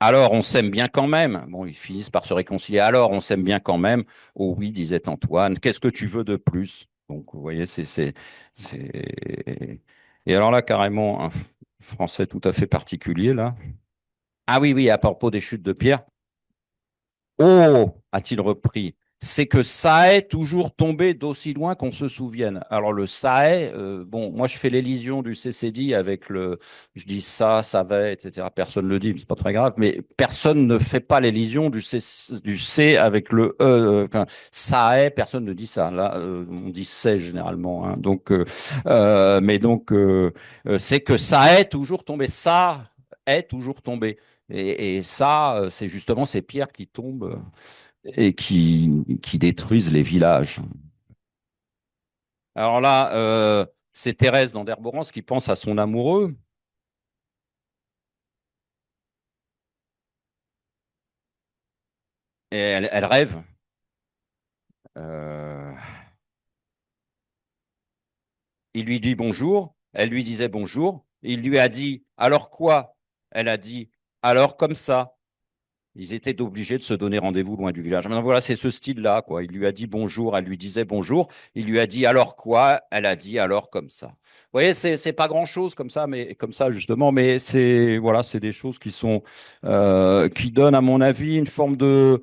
Speaker 1: Alors, on s'aime bien quand même. Bon, ils finissent par se réconcilier. Alors, on s'aime bien quand même. Oh oui, disait Antoine. Qu'est-ce que tu veux de plus? Donc, vous voyez, c'est... Et alors là, carrément, un français tout à fait particulier, là. Ah oui, oui, à propos des chutes de pierre. Oh, a-t-il repris, c'est que ça est toujours tombé d'aussi loin qu'on se souvienne. Alors le ça est, bon, moi je fais l'élision du CCD avec je dis ça va, etc. Personne ne le dit, mais c'est pas très grave. Mais personne ne fait pas l'élision du C avec le E. Enfin, ça est, personne ne dit ça. Là, on dit c'est généralement. Hein. Donc, c'est que ça est toujours tombé. Ça est toujours tombé. Et ça, c'est justement ces pierres qui tombent et qui détruisent les villages. Alors là, c'est Thérèse dans d'Herborance qui pense à son amoureux. Et elle rêve. Il lui dit bonjour. Elle lui disait bonjour. Il lui a dit alors quoi? Elle a dit alors comme ça. Ils étaient obligés de se donner rendez-vous loin du village. Maintenant, voilà, c'est ce style-là, quoi. Il lui a dit bonjour, elle lui disait bonjour. Il lui a dit alors quoi? Elle a dit alors comme ça. Vous voyez, c'est pas grand-chose comme ça, mais comme ça justement. Mais c'est voilà, c'est des choses qui sont qui donnent, à mon avis, une forme de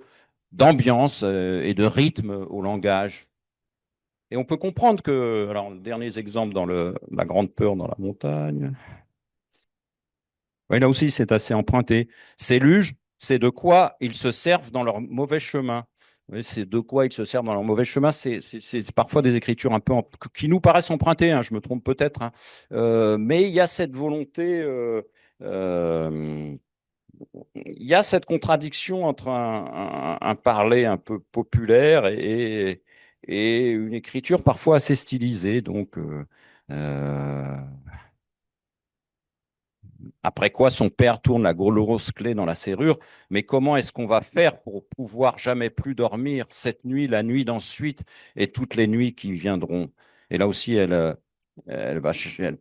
Speaker 1: d'ambiance et de rythme au langage. Et on peut comprendre que, alors, le dernier exemple dans la grande peur dans la montagne. Oui, là aussi, c'est assez emprunté. Ces luges, c'est de quoi ils se servent dans leur mauvais chemin. Oui, c'est de quoi ils se servent dans leur mauvais chemin. C'est parfois des écritures un peu qui nous paraissent empruntées. Hein, je me trompe peut-être. Hein. Mais il y a cette volonté. Il y a cette contradiction entre un parler un peu populaire et une écriture parfois assez stylisée. Donc, après quoi, son père tourne la grosse clé dans la serrure. Mais comment est-ce qu'on va faire pour pouvoir jamais plus dormir cette nuit, la nuit d'ensuite et toutes les nuits qui viendront? Et là aussi, elle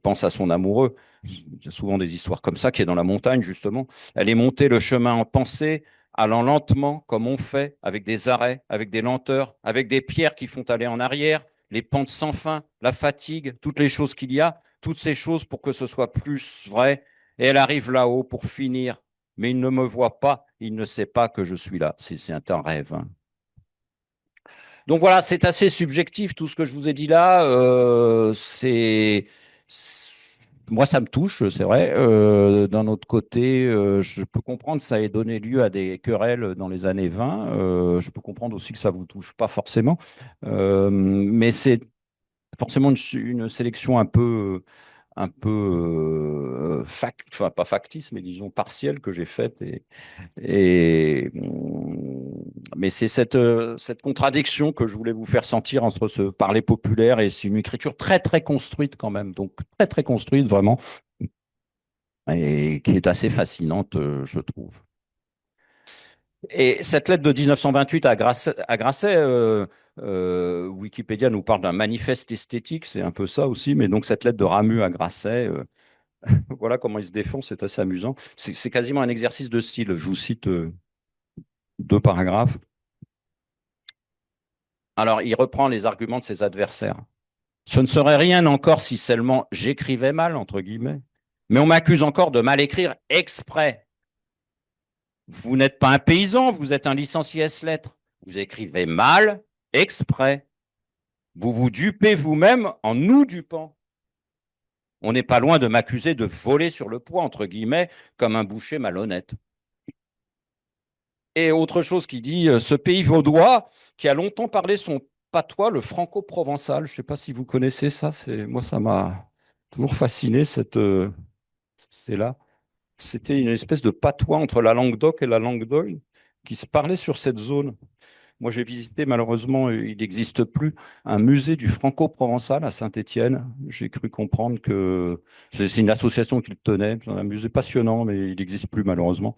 Speaker 1: pense à son amoureux. Il y a souvent des histoires comme ça qui est dans la montagne, justement. Elle est montée le chemin en pensée, allant lentement, comme on fait, avec des arrêts, avec des lenteurs, avec des pierres qui font aller en arrière, les pentes sans fin, la fatigue, toutes les choses qu'il y a, toutes ces choses pour que ce soit plus vrai. Et elle arrive là-haut pour finir. Mais il ne me voit pas, il ne sait pas que je suis là. C'est un rêve. Hein. Donc voilà, c'est assez subjectif tout ce que je vous ai dit là. Moi, ça me touche, c'est vrai. D'un autre côté, je peux comprendre que ça ait donné lieu à des querelles dans les années 20. Je peux comprendre aussi que ça vous touche pas forcément. Mais c'est forcément une sélection enfin pas factice, mais disons partielle que j'ai faite. Mais c'est cette contradiction que je voulais vous faire sentir entre ce parler populaire et c'est une écriture très très construite quand même, donc très très construite vraiment, et qui est assez fascinante, je trouve. Et cette lettre de 1928 à Grasset, Wikipédia nous parle d'un manifeste esthétique, c'est un peu ça aussi, mais donc cette lettre de Ramu à Grasset, voilà comment il se défend, c'est assez amusant. C'est quasiment un exercice de style. Je vous cite deux paragraphes. Alors, il reprend les arguments de ses adversaires. Ce ne serait rien encore si seulement j'écrivais mal, entre guillemets, mais on m'accuse encore de mal écrire exprès. Vous n'êtes pas un paysan, vous êtes un licencié S-lettres. Vous écrivez mal exprès. Vous vous dupez vous-même en nous dupant. On n'est pas loin de m'accuser de voler sur le poids, entre guillemets, comme un boucher malhonnête. Et autre chose qui dit, ce pays vaudois qui a longtemps parlé son patois, le franco-provençal. Je ne sais pas si vous connaissez ça. Moi, ça m'a toujours fasciné, c'est là. C'était une espèce de patois entre la langue d'oc et la langue d'oïl qui se parlait sur cette zone. Moi, j'ai visité, malheureusement, il n'existe plus, un musée du franco-provençal à Saint-Étienne. J'ai cru comprendre que c'est une association qui le tenait. Un musée passionnant, mais il n'existe plus, malheureusement.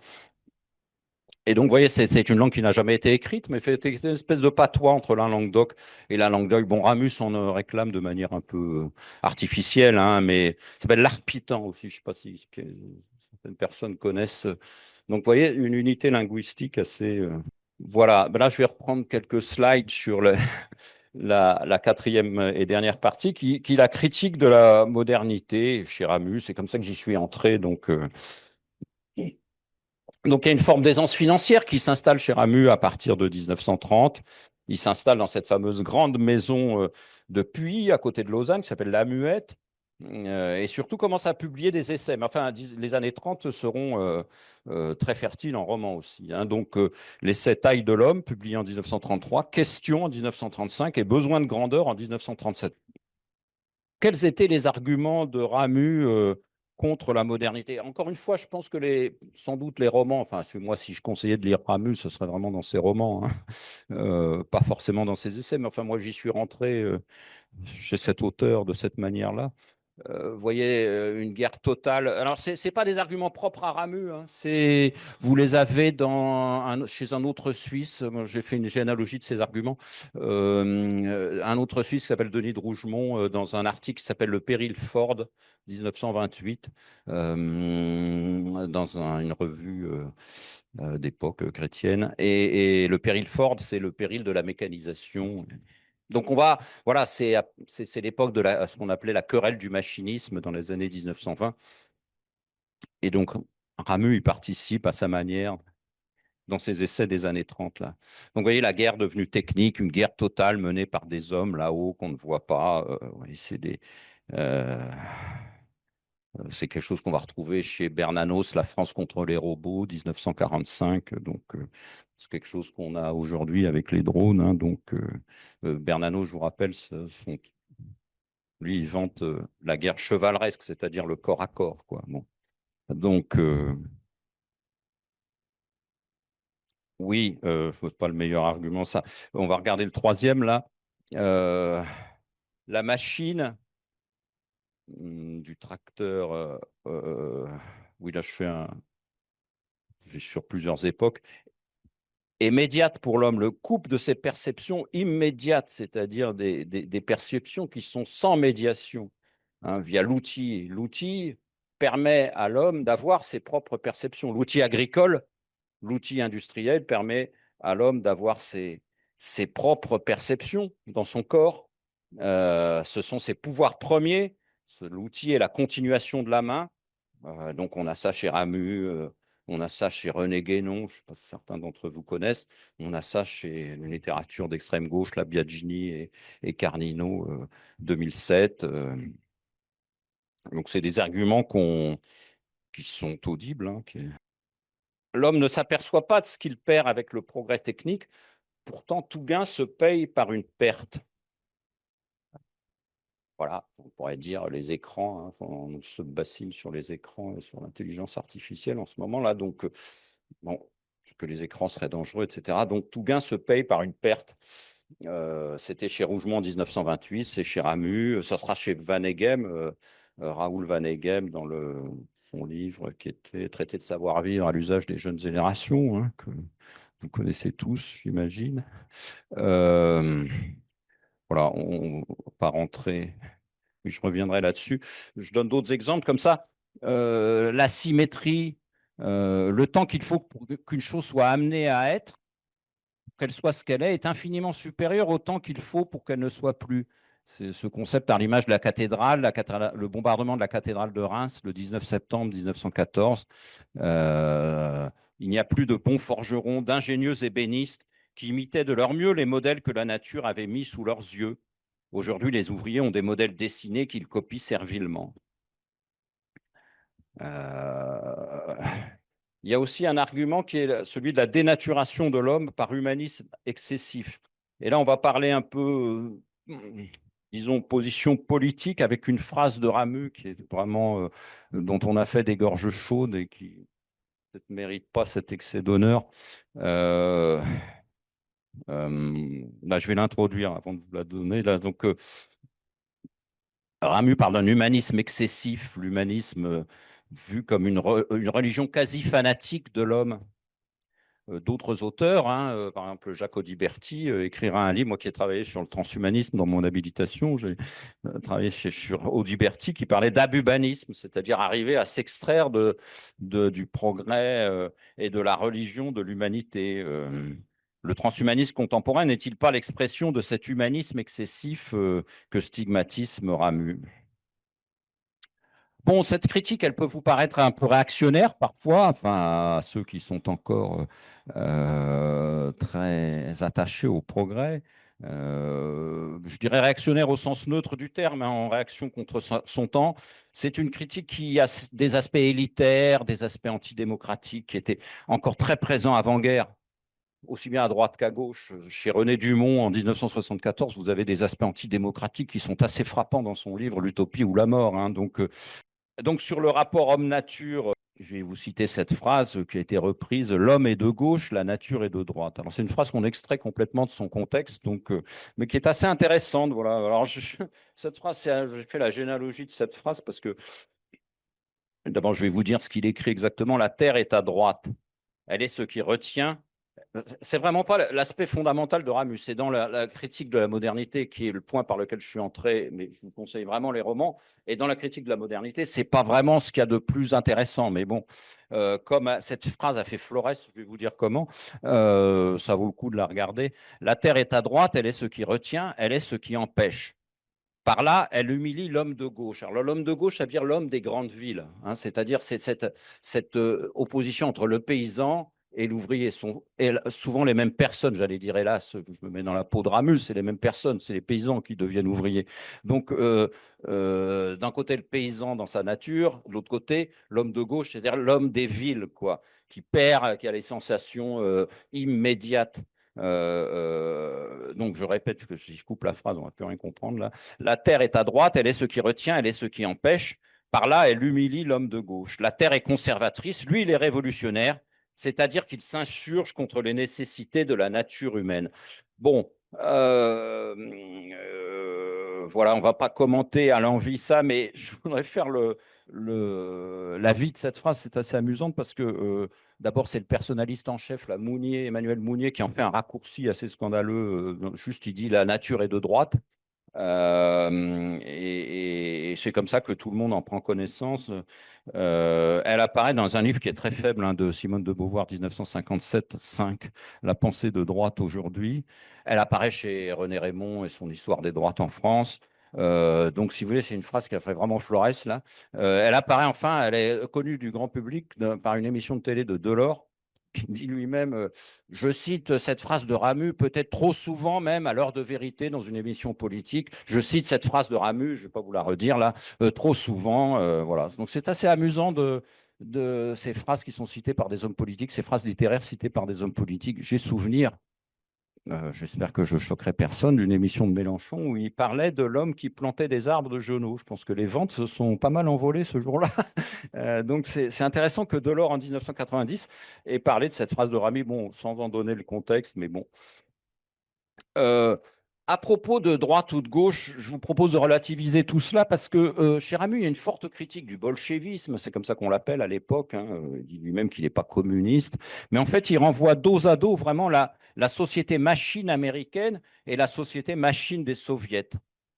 Speaker 1: Et donc, vous voyez, c'est une langue qui n'a jamais été écrite, mais c'est une espèce de patois entre la langue d'oc et la langue d'oïl. Bon, Ramus en réclame de manière un peu artificielle, hein, mais ça s'appelle l'arpitan aussi. Je ne sais pas si certaines personnes connaissent. Donc, vous voyez, une unité linguistique assez. Voilà. Ben là, je vais reprendre quelques slides sur la quatrième et dernière partie, qui est la critique de la modernité chez Ramus. C'est comme ça que j'y suis entré. Donc, il y a une forme d'aisance financière qui s'installe chez Ramus à partir de 1930. Il s'installe dans cette fameuse grande maison de Puy, à côté de Lausanne, qui s'appelle La Muette, et surtout commence à publier des essais. Mais enfin, les années 30 seront très fertiles en romans aussi. Hein. Donc, l'essai Taille de l'homme, publié en 1933, Question en 1935 et Besoin de grandeur en 1937. Quels étaient les arguments de Ramus contre la modernité? Encore une fois, je pense que sans doute les romans, enfin, moi, si je conseillais de lire Ramus, ce serait vraiment dans ses romans, hein. Pas forcément dans ses essais, mais enfin, moi, j'y suis rentré chez cet auteur de cette manière-là. Vous voyez, une guerre totale. Alors, ce n'est pas des arguments propres à Ramus. Hein. Vous les avez chez un autre Suisse. J'ai fait une généalogie de ces arguments. Un autre Suisse qui s'appelle Denis de Rougemont, dans un article qui s'appelle Le Péril Ford, 1928, dans une revue d'époque chrétienne. Et le Péril Ford, c'est le péril de la mécanisation. Donc voilà, c'est l'époque de ce qu'on appelait la querelle du machinisme dans les années 1920. Et donc, Ramus, il participe à sa manière dans ses essais des années 30. Là. Donc, vous voyez, la guerre devenue technique, une guerre totale menée par des hommes là-haut qu'on ne voit pas. C'est quelque chose qu'on va retrouver chez Bernanos, La France contre les robots, 1945. Donc, c'est quelque chose qu'on a aujourd'hui avec les drones. Hein. Donc, Bernanos, je vous rappelle, lui, il vante la guerre chevaleresque, c'est-à-dire le corps à corps. Quoi. Bon. Donc, oui, c'est pas le meilleur argument, ça. On va regarder le troisième, là. La machine du tracteur. Oui, là, je vais sur plusieurs époques. Immédiate pour l'homme, le couple de ses perceptions immédiates, c'est-à-dire des perceptions qui sont sans médiation, hein, via l'outil. L'outil permet à l'homme d'avoir ses propres perceptions. L'outil agricole, l'outil industriel permet à l'homme d'avoir ses propres perceptions dans son corps. Ce sont ses pouvoirs premiers. L'outil est la continuation de la main. Donc, on a ça chez Ramus, on a ça chez René Guénon, je ne sais pas si certains d'entre vous connaissent, on a ça chez une littérature d'extrême gauche, la Biagini et Carnino, 2007. Donc, c'est des arguments qui sont audibles. Hein, L'homme ne s'aperçoit pas de ce qu'il perd avec le progrès technique, pourtant tout gain se paye par une perte. Voilà, on pourrait dire les écrans, hein, on se bassine sur les écrans et sur l'intelligence artificielle en ce moment-là. Donc, bon, que les écrans seraient dangereux, etc. Donc, tout gain se paye par une perte. C'était chez Rougemont en 1928, c'est chez Ramus, ça sera chez Van Eghem, Raoul Van Eghem, dans son livre qui était Traité de savoir-vivre à l'usage des jeunes générations, hein, que vous connaissez tous, j'imagine. Voilà, on ne va pas rentrer, mais je reviendrai là-dessus. Je donne d'autres exemples comme ça. La symétrie, le temps qu'il faut pour qu'une chose soit amenée à être, qu'elle soit ce qu'elle est infiniment supérieur au temps qu'il faut pour qu'elle ne soit plus. C'est ce concept à l'image de la cathédrale, le bombardement de la cathédrale de Reims le 19 septembre 1914. Il n'y a plus de bons forgerons, d'ingénieux ébénistes qui imitaient de leur mieux les modèles que la nature avait mis sous leurs yeux. Aujourd'hui, les ouvriers ont des modèles dessinés qu'ils copient servilement. Il y a aussi un argument qui est celui de la dénaturation de l'homme par humanisme excessif. Et là, on va parler un peu, disons, position politique avec une phrase de Ramu qui est vraiment, dont on a fait des gorges chaudes et qui ne mérite pas cet excès d'honneur. Là, je vais l'introduire avant de vous la donner. Là, donc, Ramu parle d'un humanisme excessif, l'humanisme vu comme une religion quasi fanatique de l'homme. D'autres auteurs, hein, par exemple Jacques Audiberti écrira un livre, moi qui ai travaillé sur le transhumanisme dans mon habilitation, j'ai travaillé sur Audiberti qui parlait d'abubanisme, c'est-à-dire arriver à s'extraire du progrès et de la religion de l'humanité. Le transhumanisme contemporain n'est-il pas l'expression de cet humanisme excessif que stigmatisme Ramu? Bon, cette critique, elle peut vous paraître un peu réactionnaire parfois, enfin, à ceux qui sont encore très attachés au progrès. Je dirais réactionnaire au sens neutre du terme, hein, en réaction contre son temps. C'est une critique qui a des aspects élitaires, des aspects antidémocratiques qui étaient encore très présents avant-guerre, aussi bien à droite qu'à gauche. Chez René Dumont, en 1974, vous avez des aspects antidémocratiques qui sont assez frappants dans son livre L'Utopie ou la mort. Hein, donc, sur le rapport homme-nature, je vais vous citer cette phrase qui a été reprise: l'homme est de gauche, la nature est de droite. Alors, c'est une phrase qu'on extrait complètement de son contexte, donc, mais qui est assez intéressante. Voilà. Alors, cette phrase, j'ai fait la généalogie de cette phrase parce que, d'abord, je vais vous dire ce qu'il écrit exactement. La terre est à droite. Elle est ce qui retient. C'est vraiment pas l'aspect fondamental de Ramus, c'est dans la critique de la modernité qui est le point par lequel je suis entré, mais je vous conseille vraiment les romans. Et dans la critique de la modernité, c'est pas vraiment ce qu'il y a de plus intéressant. Mais bon, comme cette phrase a fait Flores, je vais vous dire comment, ça vaut le coup de la regarder. La terre est à droite, elle est ce qui retient, elle est ce qui empêche. Par là, elle humilie l'homme de gauche. Alors, l'homme de gauche, ça veut dire l'homme des grandes villes, hein, c'est-à-dire cette opposition entre le paysan et l'ouvrier sont souvent les mêmes personnes, j'allais dire, hélas, je me mets dans la peau de Ramus, c'est les mêmes personnes, c'est les paysans qui deviennent ouvriers. Donc, d'un côté, le paysan dans sa nature, de l'autre côté, l'homme de gauche, c'est-à-dire l'homme des villes, quoi, qui perd, qui a les sensations immédiates. Donc, je répète, que si je coupe la phrase, on ne va plus rien comprendre là. La terre est à droite, elle est ce qui retient, elle est ce qui empêche. Par là, elle humilie l'homme de gauche. La terre est conservatrice, lui, il est révolutionnaire, c'est-à-dire qu'il s'insurge contre les nécessités de la nature humaine. Bon, voilà, on ne va pas commenter à l'envi ça, mais je voudrais faire la vie de cette phrase. C'est assez amusant parce que d'abord, c'est le personnaliste en chef, là, Emmanuel Mounier, qui en fait un raccourci assez scandaleux. Juste, il dit la nature est de droite. Et c'est comme ça que tout le monde en prend connaissance. Elle apparaît dans un livre qui est très faible, hein, de Simone de Beauvoir, 1957-5, La pensée de droite aujourd'hui. Elle apparaît chez René Raymond et son Histoire des droites en France. Donc, si vous voulez, c'est une phrase qui a fait vraiment Flores, là. Elle apparaît enfin, elle est connue du grand public par une émission de télé de Delors, qui dit lui-même, je cite cette phrase de Ramu, peut-être trop souvent même à l'heure de vérité dans une émission politique. Je cite cette phrase de Ramu, je ne vais pas vous la redire là, trop souvent. Voilà. Donc c'est assez amusant de ces phrases qui sont citées par des hommes politiques, ces phrases littéraires citées par des hommes politiques. J'ai souvenir, j'espère que je choquerai personne, d'une émission de Mélenchon où il parlait de l'homme qui plantait des arbres de genoux. Je pense que les ventes se sont pas mal envolées ce jour-là. Donc c'est intéressant que Delors, en 1990, ait parlé de cette phrase de Rami, bon, sans en donner le contexte, mais bon. À propos de droite ou de gauche, je vous propose de relativiser tout cela parce que chez Ramu, il y a une forte critique du bolchevisme, c'est comme ça qu'on l'appelle à l'époque. Hein. Il dit lui-même qu'il n'est pas communiste, mais en fait, il renvoie dos à dos vraiment la société machine américaine et la société machine des soviets.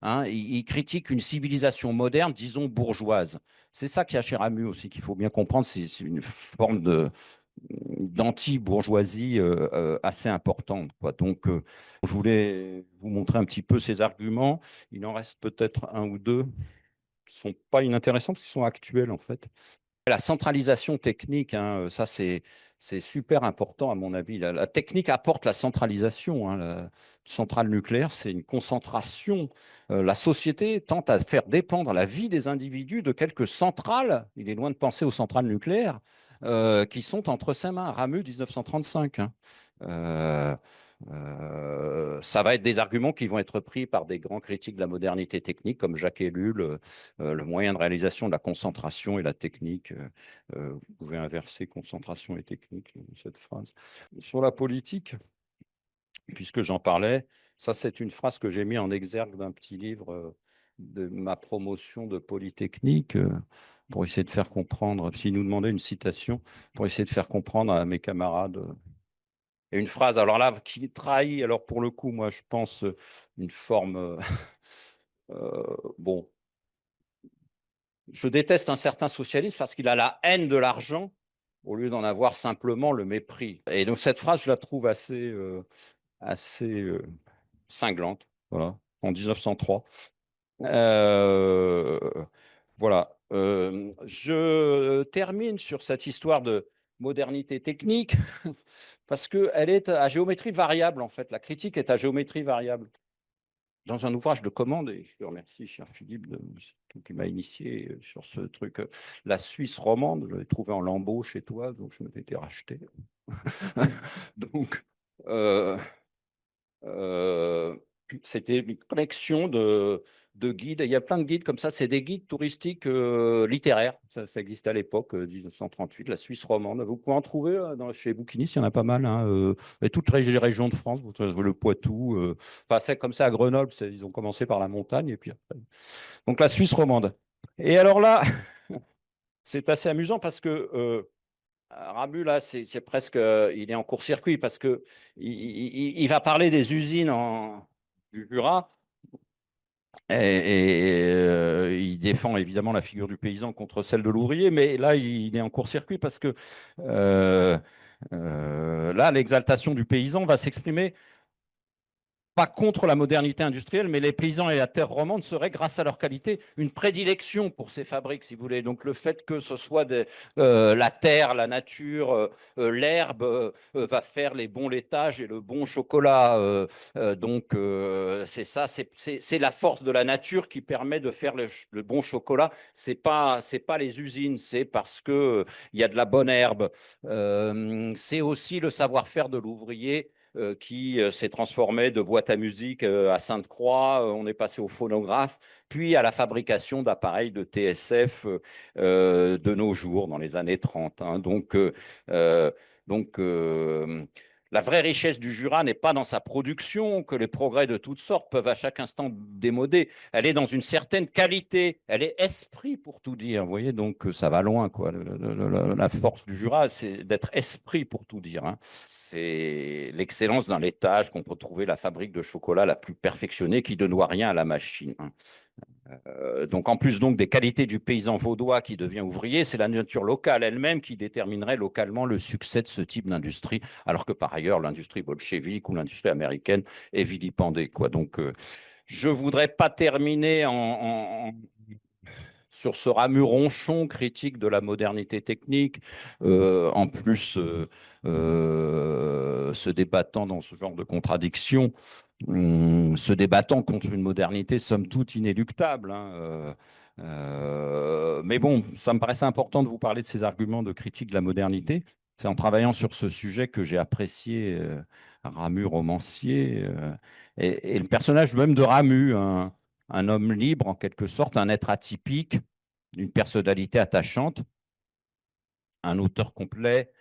Speaker 1: Hein. Il critique une civilisation moderne, disons bourgeoise. C'est ça qu'il y a chez Ramu aussi, qu'il faut bien comprendre, c'est une forme d'anti-bourgeoisie assez importante, quoi. Donc, je voulais vous montrer un petit peu ces arguments. Il en reste peut-être un ou deux qui ne sont pas inintéressants parce qu'ils sont actuels, en fait. La centralisation technique, hein, ça c'est super important à mon avis. La technique apporte la centralisation. Hein, la centrale nucléaire, c'est une concentration. La société tente à faire dépendre la vie des individus de quelques centrales. Il est loin de penser aux centrales nucléaires qui sont entre ses mains. Ramu 1935. Hein. Ça va être des arguments qui vont être pris par des grands critiques de la modernité technique comme Jacques Ellul, le moyen de réalisation de la concentration et la technique. Vous pouvez inverser concentration et technique, cette phrase. Sur la politique, puisque j'en parlais, ça c'est une phrase que j'ai mis en exergue d'un petit livre de ma promotion de Polytechnique pour essayer de faire comprendre, s'ils nous demandaient une citation, pour essayer de faire comprendre à mes camarades. Et une phrase, alors là, qui trahit, alors pour le coup, moi je pense une forme, bon, je déteste un certain socialiste parce qu'il a la haine de l'argent au lieu d'en avoir simplement le mépris. Et donc cette phrase, je la trouve assez cinglante, voilà, en 1903. Voilà. Je termine sur cette histoire de modernité technique parce qu'elle est à géométrie variable, en fait. La critique est à géométrie variable. Dans un ouvrage de commande, et je te remercie, cher Philippe, qui m'a initié sur ce truc, La Suisse romande, je l'ai trouvé en lambeaux chez toi, donc je m'étais racheté. Donc, c'était une collection de guides. Il y a plein de guides comme ça. C'est des guides touristiques littéraires. Ça existait à l'époque, 1938, la Suisse romande. Vous pouvez en trouver chez Bouquinistes, il y en a pas mal. Hein, et toutes les régions de France, le Poitou. Enfin, c'est comme ça à Grenoble. Ils ont commencé par la montagne. Et puis après. Donc la Suisse romande. Et alors là, c'est assez amusant parce que Ramu, là, c'est presque, il est en court-circuit parce que il va parler des usines du Jura et il défend évidemment la figure du paysan contre celle de l'ouvrier, mais là, il est en court-circuit parce que là, l'exaltation du paysan va s'exprimer pas contre la modernité industrielle, mais les paysans et la terre romande seraient, grâce à leur qualité, une prédilection pour ces fabriques, si vous voulez. Donc le fait que ce soit la terre, la nature, l'herbe va faire les bons laitages et le bon chocolat. Donc c'est ça, c'est la force de la nature qui permet de faire le bon chocolat. C'est pas les usines, c'est parce que il y a de la bonne herbe. C'est aussi le savoir-faire de l'ouvrier qui s'est transformé de boîte à musique à Sainte-Croix, on est passé au phonographe, puis à la fabrication d'appareils de TSF de nos jours, dans les années 30. Hein. Donc, la vraie richesse du Jura n'est pas dans sa production, que les progrès de toutes sortes peuvent à chaque instant démoder. Elle est dans une certaine qualité, elle est esprit pour tout dire. Vous voyez, donc ça va loin, quoi. La force du Jura, c'est d'être esprit pour tout dire. Hein. C'est l'excellence d'un laitage qu'on peut trouver la fabrique de chocolat la plus perfectionnée qui ne doit rien à la machine. Hein. Donc en plus donc des qualités du paysan vaudois qui devient ouvrier, c'est la nature locale elle-même qui déterminerait localement le succès de ce type d'industrie, alors que par ailleurs l'industrie bolchevique ou l'industrie américaine est vilipendée. Quoi. Donc je ne voudrais pas terminer sur ce Ramu ronchon critique de la modernité technique, en plus se débattant dans ce genre de contradiction, se débattant contre une modernité somme toute inéluctable. Hein, mais bon, ça me paraissait important de vous parler de ces arguments de critique de la modernité. C'est en travaillant sur ce sujet que j'ai apprécié Ramu romancier et le personnage même de Ramu, un homme libre en quelque sorte, un être atypique, une personnalité attachante, un auteur complet,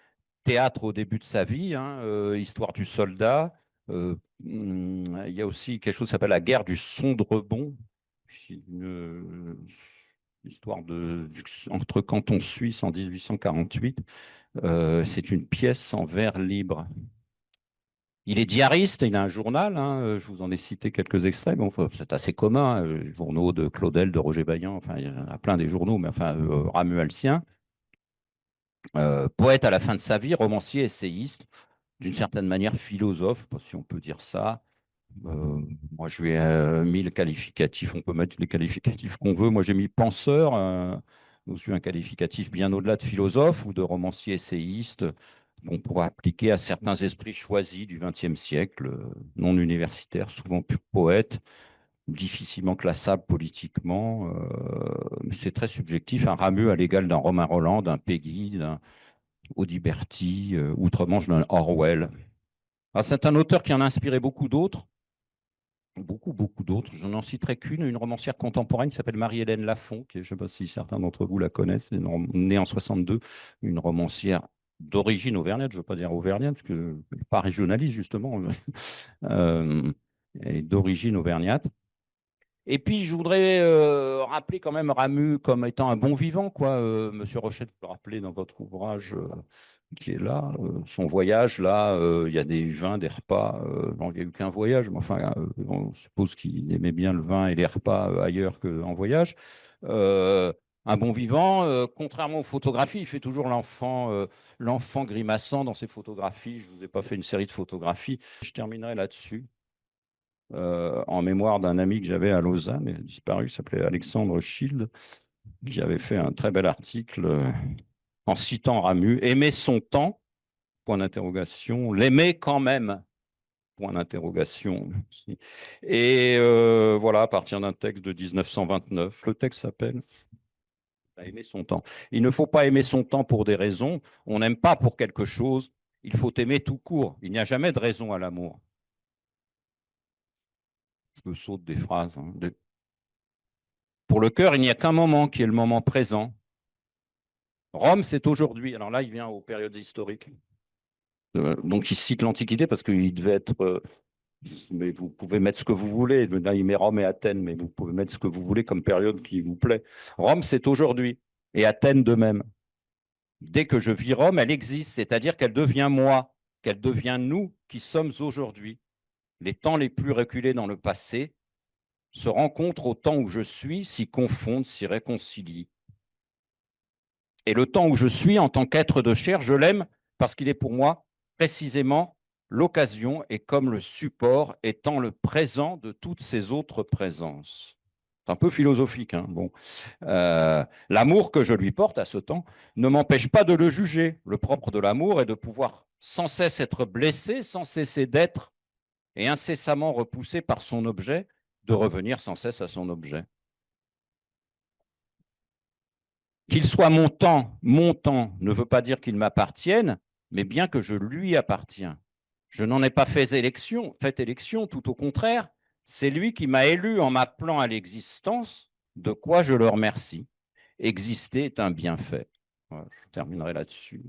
Speaker 1: théâtre au début de sa vie, hein, histoire du soldat. Il y a aussi quelque chose qui s'appelle la guerre du Sondrebon, une histoire entre cantons suisses en 1848. C'est une pièce en vers libre. Il est diariste, il a un journal, hein, je vous en ai cité quelques extraits, bon, c'est assez commun, les journaux de Claudel, de Roger Vaillant, enfin, il y en a plein des journaux, mais enfin, Ramu a le sien. Poète à la fin de sa vie, romancier, essayiste, d'une certaine manière philosophe, si on peut dire ça. Moi, je lui ai mis le qualificatif, on peut mettre les qualificatifs qu'on veut. Moi, j'ai mis penseur, nous suis un qualificatif bien au-delà de philosophe ou de romancier essayiste qu'on pourrait appliquer à certains esprits choisis du XXe siècle, non universitaires, souvent purs poètes, difficilement classable politiquement. C'est très subjectif. Un Ramu à l'égal d'un Romain Rolland, d'un Peggy, d'un Audiberti, outre-Manche d'un Orwell. C'est un auteur qui en a inspiré beaucoup d'autres. Beaucoup d'autres. Je n'en citerai qu'une, une romancière contemporaine qui s'appelle Marie-Hélène Lafont, qui, je ne sais pas si certains d'entre vous la connaissent, née en 62, une romancière d'origine auvergnate, je ne veux pas dire auvergnate, parce que pas régionaliste justement, elle est d'origine auvergnate. Et puis, je voudrais rappeler quand même Ramu comme étant un bon vivant, quoi. Monsieur Rochette peut rappeler dans votre ouvrage qui est là, son voyage, là, il y a des vins, des repas. Bon, il n'y a eu qu'un voyage, mais enfin, on suppose qu'il aimait bien le vin et les repas ailleurs qu'en voyage. Un bon vivant, contrairement aux photographies, il fait toujours l'enfant grimaçant dans ses photographies. Je ne vous ai pas fait une série de photographies. Je terminerai là-dessus. En mémoire d'un ami que j'avais à Lausanne, il a disparu, il s'appelait Alexandre Schild, qui avait fait un très bel article en citant Ramu, « Aimer son temps, point d'interrogation, l'aimer quand même, point d'interrogation. » Et voilà, à partir d'un texte de 1929, le texte s'appelle « Aimer son temps ». Il ne faut pas aimer son temps pour des raisons, on n'aime pas pour quelque chose, il faut aimer tout court, il n'y a jamais de raison à l'amour. Je me saute des phrases. Pour le cœur, il n'y a qu'un moment qui est le moment présent. Rome, c'est aujourd'hui. Alors là, il vient aux périodes historiques. Donc, il cite l'Antiquité parce qu'il devait être... mais vous pouvez mettre ce que vous voulez. Là, il met Rome et Athènes, mais vous pouvez mettre ce que vous voulez comme période qui vous plaît. Rome, c'est aujourd'hui. Et Athènes de même. Dès que je vis Rome, elle existe, c'est-à-dire qu'elle devient moi, qu'elle devient nous qui sommes aujourd'hui. Les temps les plus reculés dans le passé se rencontrent au temps où je suis, s'y confondent, s'y réconcilient. Et le temps où je suis, en tant qu'être de chair, je l'aime parce qu'il est pour moi précisément l'occasion et comme le support étant le présent de toutes ces autres présences. C'est un peu philosophique, hein, bon. L'amour que je lui porte à ce temps ne m'empêche pas de le juger. Le propre de l'amour est de pouvoir sans cesse être blessé, sans cesser d'être, et incessamment repoussé par son objet, de revenir sans cesse à son objet. Qu'il soit mon temps ne veut pas dire qu'il m'appartienne, mais bien que je lui appartiens. Je n'en ai pas fait élection, tout au contraire, c'est lui qui m'a élu en m'appelant à l'existence, de quoi je le remercie. Exister est un bienfait. Voilà, je terminerai là-dessus.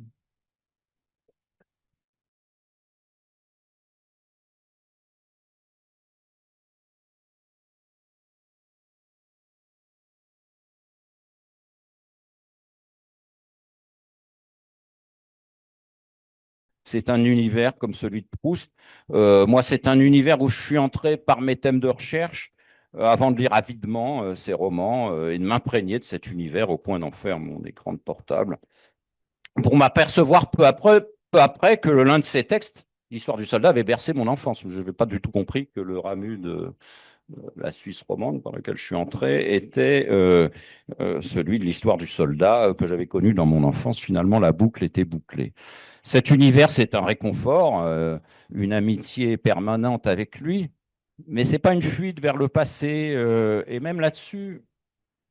Speaker 1: C'est un univers comme celui de Proust. Moi, c'est un univers où je suis entré par mes thèmes de recherche, avant de lire avidement ces romans et de m'imprégner de cet univers au point d'en faire mon écran de portable, pour m'apercevoir peu après que l'un de ces textes, l'histoire du soldat, avait bercé mon enfance. Je n'avais pas du tout compris que le Ramu de la Suisse romande par laquelle je suis entré était celui de l'histoire du soldat que j'avais connu dans mon enfance. Finalement, la boucle était bouclée. Cet univers, c'est un réconfort, une amitié permanente avec lui, mais ce n'est pas une fuite vers le passé. Et même là-dessus,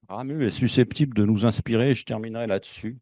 Speaker 1: Ramu est susceptible de nous inspirer, je terminerai là-dessus.